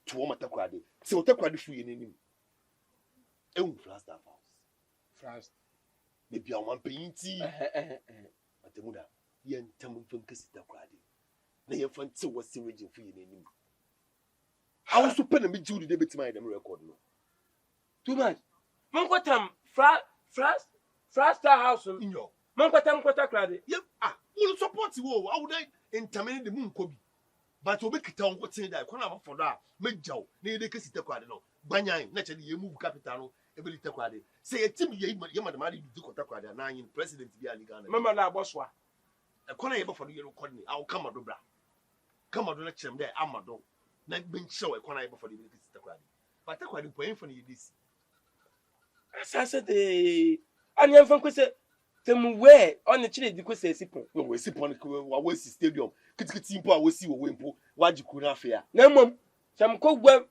Speaker 8: to wo mata kwada se water kwada fu ye nanim ewu fast house fast me bia wan peyinti Atemuda yen tam fankasi ta kwada na ye fanti wasi region fu ye nanim I was super na me Judy de betima dem record no. Too much.
Speaker 2: Monkotam Frasta house
Speaker 8: in your.
Speaker 2: Monkotam Kota Crade.
Speaker 8: Yep, will support you. I would intermediate the moon could be. But to make it town what say that, for that, make Joe, near the case, Banyan, naturally, you move capital, ability to quad. Say a team, Yaman, you do Kota 9 president,
Speaker 2: Remember that, Boswa.
Speaker 8: A corner for the Euro Colony, I'll come out of Bra. Come out of lecture there, Amado. Not being show a corner for the Quad. But I quite point for you this.
Speaker 2: As I said, and you have said, them where on the chili, because they sip on.
Speaker 8: We sip on a West Stadium. Kitty will see what Wimpo, what you could not fear.
Speaker 2: No, mum, some cook web.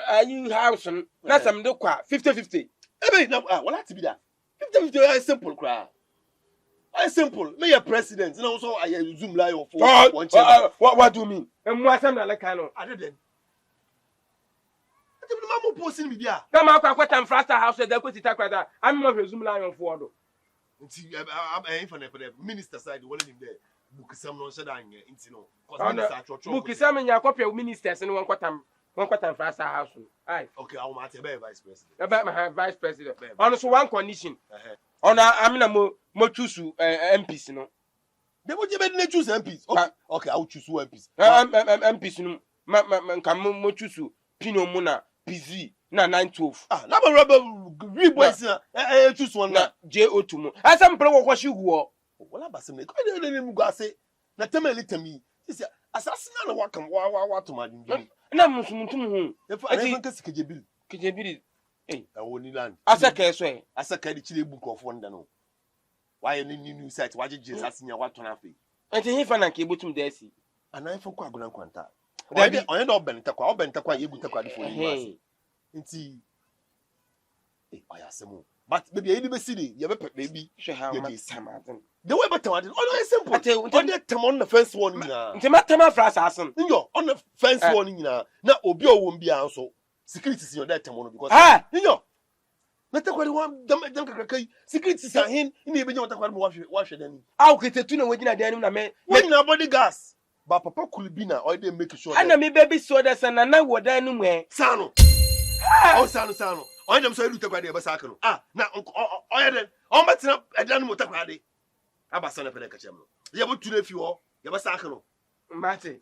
Speaker 2: Are you house? Not some do 50-50.
Speaker 8: Well, that's to be that. 50-50 is simple, cry. I simple. Me a president, and also I zoom lie of one channel.
Speaker 2: What do you mean? And what's something like I know?
Speaker 8: I didn't. I didn't know posting with ya.
Speaker 2: Come out, what I'm Frasta house, they'll put it like that. I'm not a zoom line on forward.
Speaker 8: I'm for the minister side, one in there. Book some non said,
Speaker 2: Book is some in your copy of ministers and one quarter Frasta house. Aye.
Speaker 8: Okay, I'll matter vice president.
Speaker 2: About my vice president. On one condition. On I mean, more choose MPs, no.
Speaker 8: They would you choose MPs. Okay, I'll choose MPs.
Speaker 2: MPs, no. Come more choose Pino Mona, PZ, na 912.
Speaker 8: Number rubber boys, choose one.
Speaker 2: JO to as I'm pro what you were.
Speaker 8: Well, I'm basing it. I didn't go say, not tell me. This is assassin. What come, what to my dream.
Speaker 2: And I'm Muslim.
Speaker 8: If I think it's Kijabil.
Speaker 2: Kijabil.
Speaker 8: I only land.
Speaker 2: As a case,
Speaker 8: as a Kadichi book of wonder. Why any new site? Why did you just in your what to have?
Speaker 2: And he found a cable to Desi.
Speaker 8: And I for Quagulan Quanta. I end up Bentaqua, you would take quite for you. I ask them. But maybe any city, you have a baby.
Speaker 2: How much time?
Speaker 8: The way but always simple. On the time on the first one,
Speaker 2: the matter for assassin.
Speaker 8: On the first one, now Obio won't be also. Security is your that time because not the one security are in the beginning of wash it.
Speaker 2: I'll get to know when I didn't
Speaker 8: when nobody gas. But Papa could be now, or they make sure.
Speaker 2: And me baby saw that, and I know what I know where.
Speaker 8: Sano. Oh, Sano. I am sorry to take a basacano. Now, I then, all my time, I done what I did. Abasana Penacacham. You have to if you are, you have a sacano.
Speaker 2: Martin,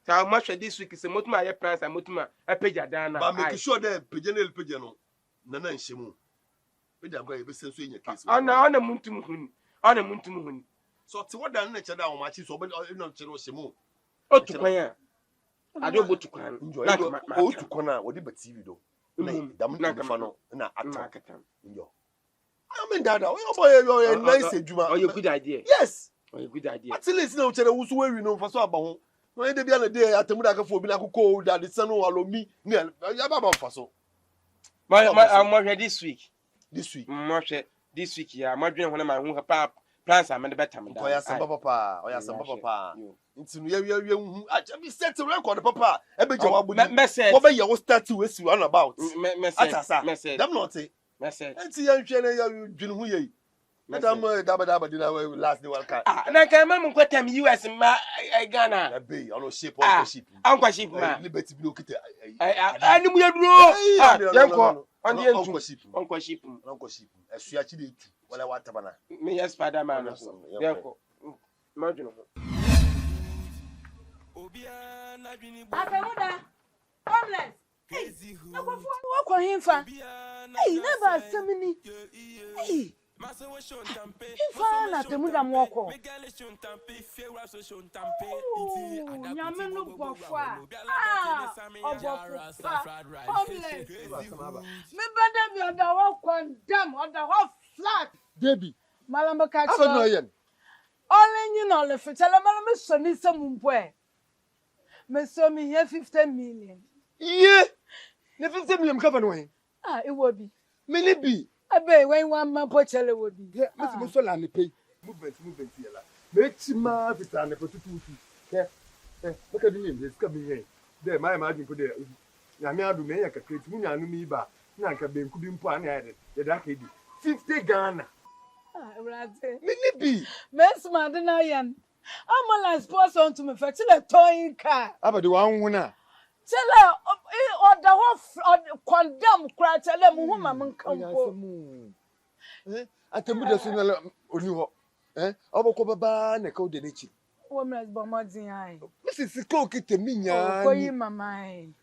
Speaker 2: how much this week is a motuma plans and motuma a page dana.
Speaker 8: But make sure that pigeon pigeon, Nana and Shimu. We don't go to be in your case.
Speaker 2: On a moon.
Speaker 8: So, to what done nature down, matches or not to Shimu.
Speaker 2: Oh, to Quaya. I don't go to Quan.
Speaker 8: Go to Quana, what did but TV though? Damn, Nakafano, and I market them. I mean, that, oh boy, nice, Juma.
Speaker 2: Oh, your good idea.
Speaker 8: Yes.
Speaker 2: Oh, your good idea.
Speaker 8: At least no tell who's where you know for so about. When they be on a day at ATEMUDA for being a cold that the sun will allow me. Yababa Faso.
Speaker 2: I'm more this week.
Speaker 8: This week,
Speaker 2: this week, yeah. My dream when I'm pap plans. I'm in the better.
Speaker 8: Oh, yes, papa. Oh, yes, papa. It's you. I just set a record, papa. Every job, message. What you start to waste you on about? Message. I'm not a message. And see, I'm sharing you. Madam, Dabba dinner last day.
Speaker 2: And I can remember what time US in my Ghana.
Speaker 8: A bay on a ship or ship.
Speaker 2: Uncle Ship,
Speaker 8: Liberty Blue Kitty.
Speaker 2: I knew we had on the Uncle Ship. Uncle Ship. As she actually, well, I want to banana. Me, yes, Father Man. Imagine.
Speaker 4: ATEMUDA, homeless. Hey, no go for walk on him fa. Hey, never semini. Hey. Ifa na ATEMUDA mwoko. Nyame no bofwa. Obofwa. Homeless. Me bada bi oda wo condemn, oda wo flat.
Speaker 3: Debbie.
Speaker 4: Malamba ka
Speaker 3: I don't know yen.
Speaker 4: Only you know le fetela malamba so ni samumpo e. Me so me here 50 million.
Speaker 3: Yeah. Ne 50 million cover no hen.
Speaker 4: It will be.
Speaker 3: Me be.
Speaker 4: Abe when one man pochele will be.
Speaker 3: Yeah, Mr. Musola ne pay. Movement here la. Me chima vita ne potutu. Yeah. Look at the name. It's coming here. There my imagine ko there. Na me adu me ya ka create mu nya anu mi ba. Na ka be nku bi mpo an ya de. Ya da ka di. 50 Ghana.
Speaker 4: Me
Speaker 3: be.
Speaker 4: Mesma na yan. I'm a sports on to me for till a towing car.
Speaker 3: Abadi wa hu na.
Speaker 4: Tell or the whole condemn cry, tell them woman come.
Speaker 3: ATEMUDA sunala oni ho oboko baba na ka odenichi
Speaker 4: Woman's bomarding eye.
Speaker 3: Mrs. Coke teminya
Speaker 4: Koyi mama.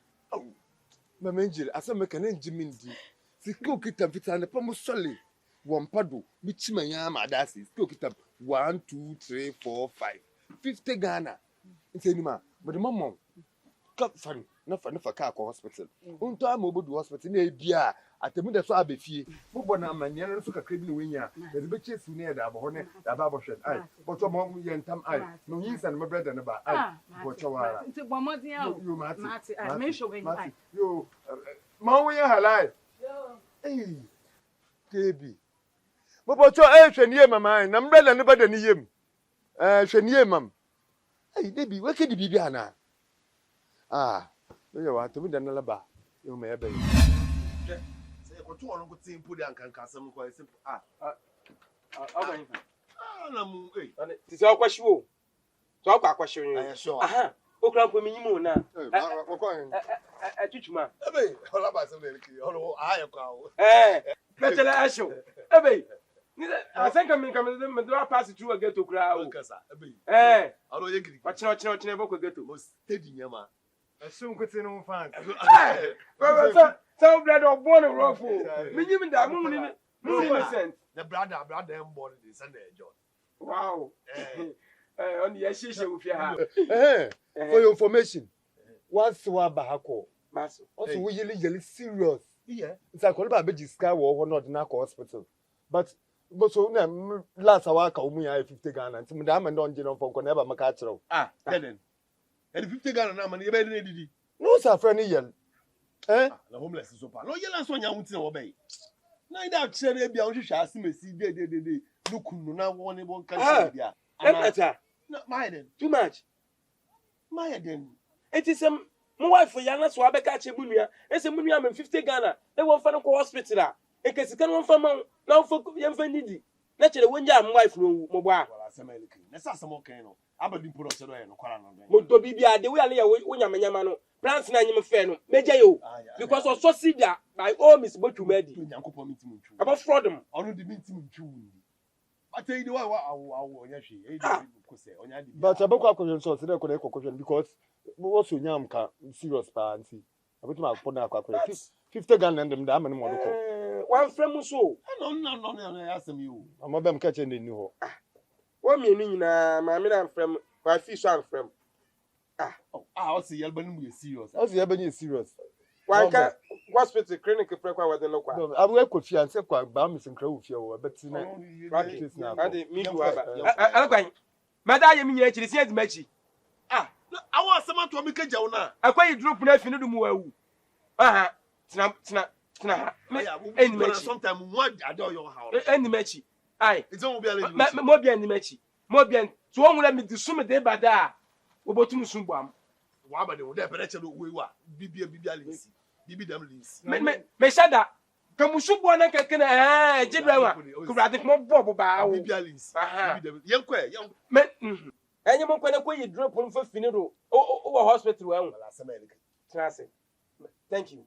Speaker 3: mama njire asema ka na njimindi Sikio kitam fita na pamu sole wampado bichima ya madasi sikio kitam 1 2 3 4 5 50 Ghana ntenima but mama ka fan na fa ka ko hospital unto am obodu hospital na ebia ATEMUDA so abefie bobo na amanya no so kakra bi ne wenya de be chesu ne da abo ne da ba bo hwet ai boto mo yentam ai no yinsa no brother ne ba ai bocho wara
Speaker 4: nti bomodin a
Speaker 3: yo mati
Speaker 4: ai me show when ai
Speaker 3: yo ma wo ye halai eh kebi bobocho hwenie mama ai na brother ne ba da ni yem hwenie mam ai debi we ke di bibi ana yo wa ATEMUDA na laba yo me ebe
Speaker 8: Otu onu ko tin put an kan kasam ko simple na mu
Speaker 2: ti se akwahwo so akwahwo yin
Speaker 8: sure
Speaker 2: aha okra mpo minyimu na atutuma
Speaker 8: ebe hola ba se le ki holo ayo ka o
Speaker 2: betele asho ebe ni asenka min kam me do pass through a ghetto kra o
Speaker 8: kasa ebe
Speaker 2: alo ye gidi ochine boko ghetto
Speaker 8: mo steady nyama
Speaker 3: asum ko tin no fan
Speaker 2: so blood of born rough minyim da mu ni innocent
Speaker 8: the brother am born the Sunday John
Speaker 2: wow on the shisha ufia ha
Speaker 3: for your information once wa bahako
Speaker 2: maso
Speaker 3: also we really serious it's a call ba beji sky wo not na hospital but so na last hour ka umu ya 50 Ghana nti mda am ndon jino fon ko na ba maka kire
Speaker 8: then and 50 Ghana na man ye be ne didi
Speaker 3: no sir friend yel
Speaker 8: na homeless so pa no yela so nya wuti na wo be na ida kire bia wo hwehwe asemesi de lukunu na woni bon kan bia no my then
Speaker 2: too much
Speaker 8: my then
Speaker 2: it is my wife ya na so abeka che munua ese munua me 50 Ghana e won fa no ko hospital a e kesika no fa ma na won fa ye mfa nidi na chere wonja my wife no mo bo a
Speaker 8: wala semeliki na sa samo kan no abadi pro se do ye no kwara no
Speaker 2: mo do bibia de we ale ya wonyamanyama no plans na nyim fe no meja yo because of suicide by all miss botumadi
Speaker 8: nyankopon mitimu ntwu
Speaker 2: about fraud
Speaker 8: onu di mitimu ntwu wundi ate idi wa awo onya hwe e di ko se onya di
Speaker 3: but abako akonyo so se de ko na ekokosho because wo so nyam ka serious pa anti abetuma akpona akwakoyo 50 Ghana ndem da amane mo do ko
Speaker 2: one frame so
Speaker 8: no asem you
Speaker 3: amabem ka che ni ho
Speaker 2: wo mienu nyina ma me na frame wa fi so an frame
Speaker 8: o se yel banu mu serious
Speaker 3: o se yebani serious
Speaker 2: wa ka hospital clinic frame kwa wa de no kwa
Speaker 3: no abu ekofia nse kwa ba mi sinkra wo fia wo beti na
Speaker 2: ade mi du aba alakwan mada ye mi nyina chiri si edimachi
Speaker 8: awo asema to mi keja wo na
Speaker 2: akwayi drop na fi no dum wawu tina
Speaker 8: enimachi sometime one ade o your house
Speaker 2: enimachi ai
Speaker 8: it's on be ale
Speaker 2: mo bia enimachi mo bia to won wura mi disum de bada obotum sumbam
Speaker 8: wa ba de wo de pereche no wewa bibia lensi bibi dam lensi
Speaker 2: me shada kamusubo na keke na jidwa kurade mo bobo ba wo
Speaker 8: bibia lensi bibi dam yenkwe
Speaker 2: me enye mo kwena ko yi drop no fa fini do o hospital wa
Speaker 8: wala sama eleke
Speaker 2: trase thank you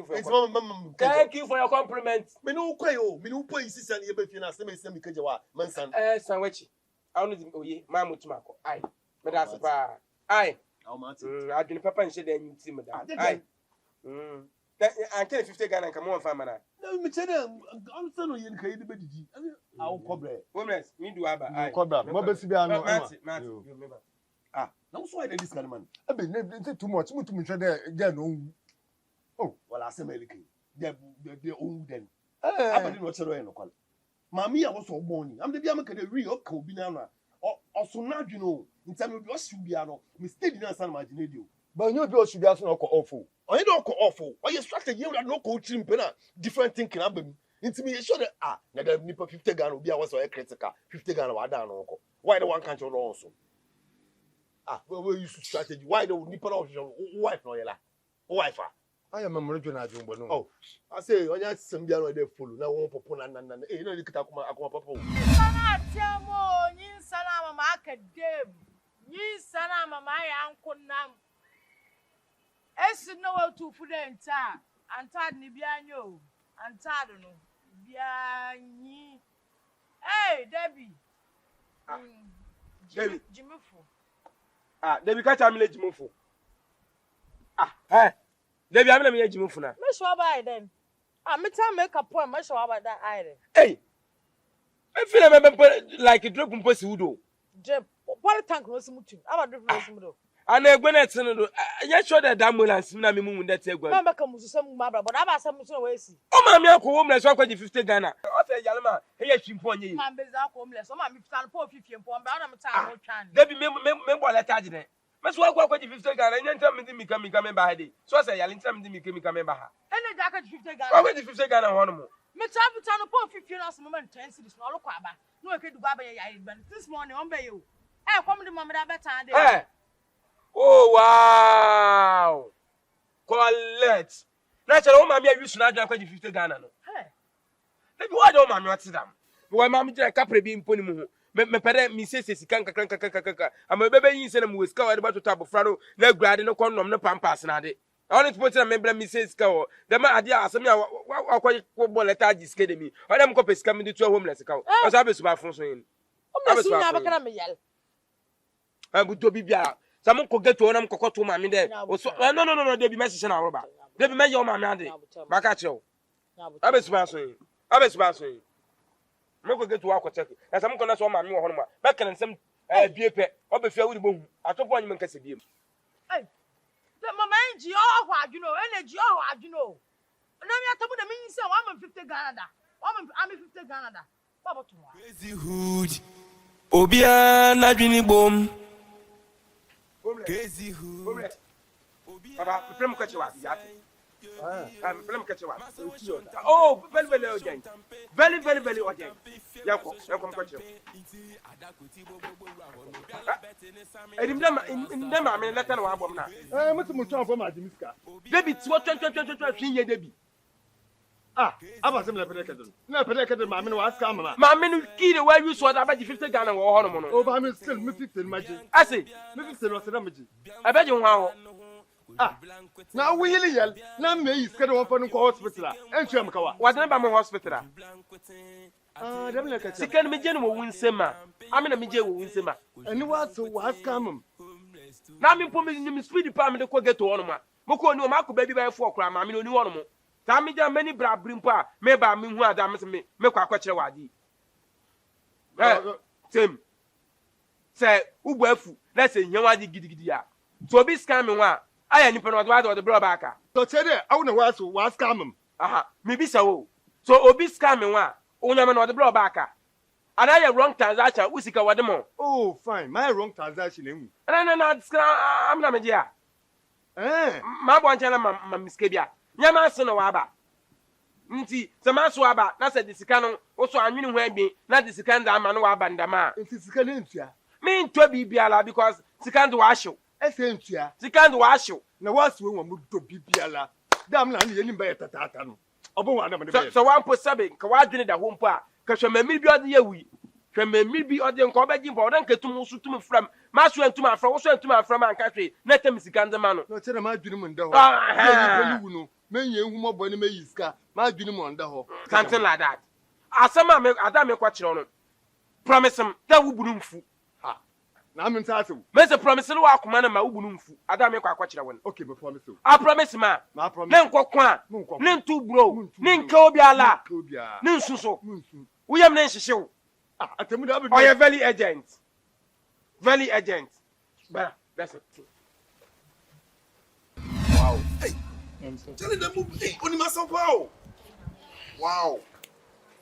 Speaker 2: for
Speaker 8: it's
Speaker 2: your
Speaker 8: thank
Speaker 2: you for your compliment
Speaker 8: me no kwai o me no po insisa na ye ba fi na asema ese me keja wa mansan
Speaker 2: sanwachi awno di oye ma mutuma ko ai me da se pa ai
Speaker 8: aw ma ti
Speaker 2: adwene papa nche da nyi ti me da ai anke 50 Ghana nka mo fa mana
Speaker 8: na me chede am se no ye nka ye de bedidi aw kobre
Speaker 2: women's me do aba ai
Speaker 3: kobra mo besi bi anu
Speaker 2: mati you remember
Speaker 8: na so why this kind man
Speaker 3: ebe ne too much mutum hwe de ga no
Speaker 8: wala asema eleke de owu den abadi no chero ye no kwal mami ya wo so gboni am de bia maka de wi o ka obi na na oso na dwuno ntame bi o hye bia no me steady na san imagine dio
Speaker 3: ba nyo bi o su bia so no ko awful
Speaker 8: onye do ko awful o ye strategy you no ko trim na different thinking abam ntime ye sure na da nipa 50 Ghana obi a wo so ye critical 50 Ghana wa da no ko why the one can't you know so we use strategy why the nipa no wife no yela wife
Speaker 3: I am a region ajumbo no
Speaker 8: oh I say onya sem bia no dey follow na won popo na no dikita akoma papa
Speaker 4: sana tiamo nyin sana mama akadem nyin sana mama ya nkunam Esi no wa tu fu de nta. Anta ni bia nyo. Anta do no. Bia nyi. Hey, Debbie.
Speaker 2: Debbie.
Speaker 4: Jimufu.
Speaker 2: Debbie catch am le Jimufu. Debbie am na me Jimufu na.
Speaker 4: Me sure buy then. Me time make a point, me sure about that iron.
Speaker 2: Hey. I feel like a drop on si wudo.
Speaker 4: Drip. What tank no simutu. Aba drip no simudo.
Speaker 2: And I gwen at no. I sure that ambulance na me mu that egwa.
Speaker 4: Mama ka musu sem mabra, but aba sem musu we si.
Speaker 2: O ma me akọ homeless so akọ 50 Ghana. O fe yalema, he ya twimpo onye yi.
Speaker 4: Ma beza akọ homeless, o ma me fitan po 50 mpo, mba na me time mo twan.
Speaker 2: Debi me bo letter agene. Me so akọ 50 Ghana, nya ntam me mika me ba ha de. So say yale ntam me mika me ba ha.
Speaker 4: Ene ja ka 50 Ghana.
Speaker 2: Akọ 50 Ghana ho no mo.
Speaker 4: Me travel no po 50 na so moment 10 cities no lo kwa ba. No e ke du ba ya ya ban. This morning on be you. Come the mama da better dey.
Speaker 2: Oh wow. Collect. Na chere o mama use na adwa kwa 50 Ghana no. Debi why do mama what them? Why mama jira kapre bi mpo ni mu. Me pere mi sese sika kankankankankanka. Ama bebe yin se na mu sika wa de ba to abofra no na grade no konnom no pampas na de. I want to put in a member mi sese sika o. De ma ade asem ya akwa bo letter agi sika de mi. O dem ko pesika mi de to homeless sika o. O sa be suba fun so yin.
Speaker 4: Homeless nya ba kana me yel.
Speaker 2: Buto bibia. Some ko get to onam kokoto mami de. No, Debbie message na roba. Debbie me your mami ade. Baka chew. Abesuba so yin. Me ko get to akọ check. Na some ko na so mami wo hono ma. Be kan nsem biepe. Obefia wuri bohu. Atofo onye nkase biem.
Speaker 4: The mama nji o hwa adwuno, energy o hwa adwuno. Na mi atamu da mi yin se 150 Ghana da. 150 Ghana da. Baba to wa.
Speaker 1: Crazy hood. Obia na dwini bom. Crazy hood.
Speaker 2: Baba, prem ko chewa ya. Prem ko chewa. Oh, very urgent. Very urgent. Yako ko chewa. Ndema me letter na wa bom na.
Speaker 3: Mutu afọ ma jimiska.
Speaker 2: Baby, what 20 year Debbie.
Speaker 3: Aba sem na pedekede. Na pedekede ma me no aska mama.
Speaker 2: Ma me no kire wa use what about 50 Ghana wo ho no mo no.
Speaker 3: O ba me still me 50 maji.
Speaker 2: I say,
Speaker 3: me 50 no se na maji.
Speaker 2: Abeje ho ho.
Speaker 3: Na wo yeli yel na me yi skede won fa no ko hospital a. Entu am kawa.
Speaker 2: Wa de ba mo hospital a.
Speaker 3: Dem na kacha.
Speaker 2: Sikan me je no wo wunsema. Ame na me je wo wunsema.
Speaker 3: Eni wa so wa aska mam.
Speaker 2: Na me po me speed pa me de ko get ho no ma. Mo ko ni o ma ko ba bi ba 4 kra ma me no ni ho no mo. Ta me ja many bra brimpo a me ba me hu ada me kwa akọkire wadi. Tem. Say ugbo afu na say hia wadi gidigidi a. So obi scam me wa aya ni peno wadi the bro back.
Speaker 3: So chere awu na wa so wa aska mam.
Speaker 2: Me bi sa wo. So obi scam me wa onya me no the bro back. And I wrong transaction usika wadi mo.
Speaker 3: Oh fine, my wrong transaction emu.
Speaker 2: Na am na me dia. Ma bo ncha na ma miske bia. Nyama se no waba nti se maso waba na se disika no wo so anwene ho agbe na disika nda ama no waba ndama
Speaker 3: nti sika ne ntua
Speaker 2: me ntwa bibiala because sika ndo wa hyew
Speaker 3: ese ntua
Speaker 2: sika ndo wa hyew
Speaker 3: na waso we mu do bibiala dam na ne yenim ba yetata no obo wa na me be
Speaker 2: so wan po sabe ka wa dwene da ho mpo a ka hwemamiri bi ode yawi hwemamiri bi ode nka obaji mpo ode nka tum so tum fram maso antum afra wo so antum afra man ka hwe na tam sika ndama no
Speaker 3: no chere ma dwene mu nda ho ye wu no menye humo bone me yiska ma dwene mu nda ho
Speaker 2: something like that asama me adam me kwa kire no promise him that wo bunu mfu
Speaker 3: na me nta asew
Speaker 2: me say promise no wa akoma na ma wo bunu mfu adam me kwa kire won
Speaker 3: okay me promise you
Speaker 2: I promise ma
Speaker 3: ma promise
Speaker 2: ne nkoko a ne ntu bro ne nka obi ala ne nsuso wo yam ne nhihyew
Speaker 3: ATEMUDA
Speaker 2: oh you very urgent but that's it.
Speaker 8: Wow. Hey. Tell them move. Hey, only myself. Wow. Wow.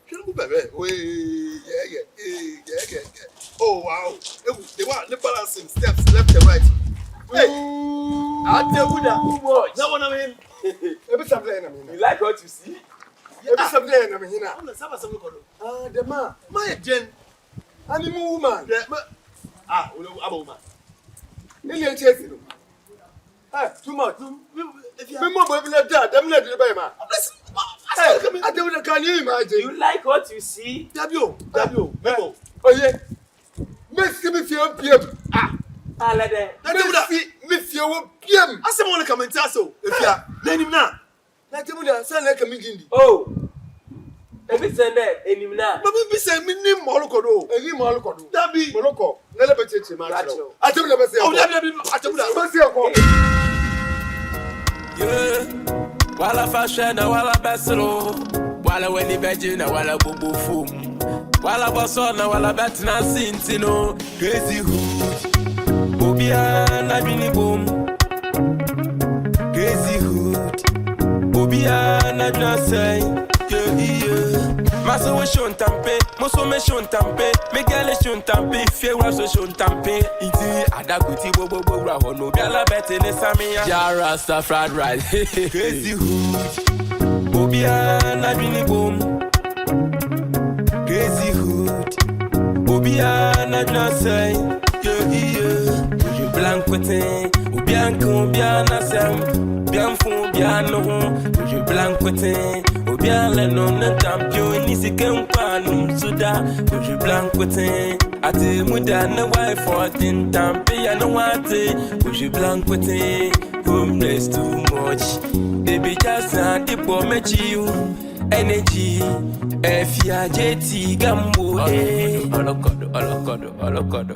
Speaker 8: Tell them move, baby. Oh, yeah. Oh, wow. They want the balancing steps left and right. Hey. ATEMUDA. Too much. That one I mean. Every something I mean. You like what you see? Every something I mean. I'm not something. The man. My gen. Animal woman. I'm a woman. Million chasing. Too much. Can you imagine? You like what you see? W. Memo. Oh yeah. Miss me feel PM. Let me feel
Speaker 3: wo piem.
Speaker 8: Asem wona kamenta so. Efia, nanim na.
Speaker 3: Na ATEMUDA say na kamigindi.
Speaker 2: Oh. Ebi sende enim na.
Speaker 8: Ba bi say minim molukodo.
Speaker 3: Egi mo alokodo.
Speaker 8: Dabi.
Speaker 3: Moloko. Na le becheche ma chiro. ATEMUDA be say.
Speaker 8: Oh, dabi ATEMUDA.
Speaker 3: Be say ko.
Speaker 1: Yeah. Wala fashion na wala besro. Wala weni beji na wala bubu fum. Wala boso na wala betina sintino. Crazy hood. Obia na bini boom. Crazy hood. Obia na jna say. Yeah. Maso we shon tampe. Moso me shon tampe. Me gale shon tampe. Fie wa so shon tampe. Iti adakuti bobo ra hono. Biala bete ne samia. Jara stuff right. Crazy hood. Obia na bini boom. Crazy hood. Obia na jna say. Yeah. Je blanc côté. Obia ko obia na sem. Bien fond bien non. Je blanc côté. Obia le non na champion ni se ken panu suda. Je blanc côté. ATEMUDA na wife 14 tampe ya no wate. Je blanc côté. Homeless too much. They be just a dip for me you. Energy, Fia JT Gambo, Olokodo.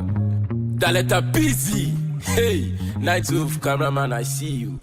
Speaker 1: Daleta busy. Hey, night of cameraman, I see you.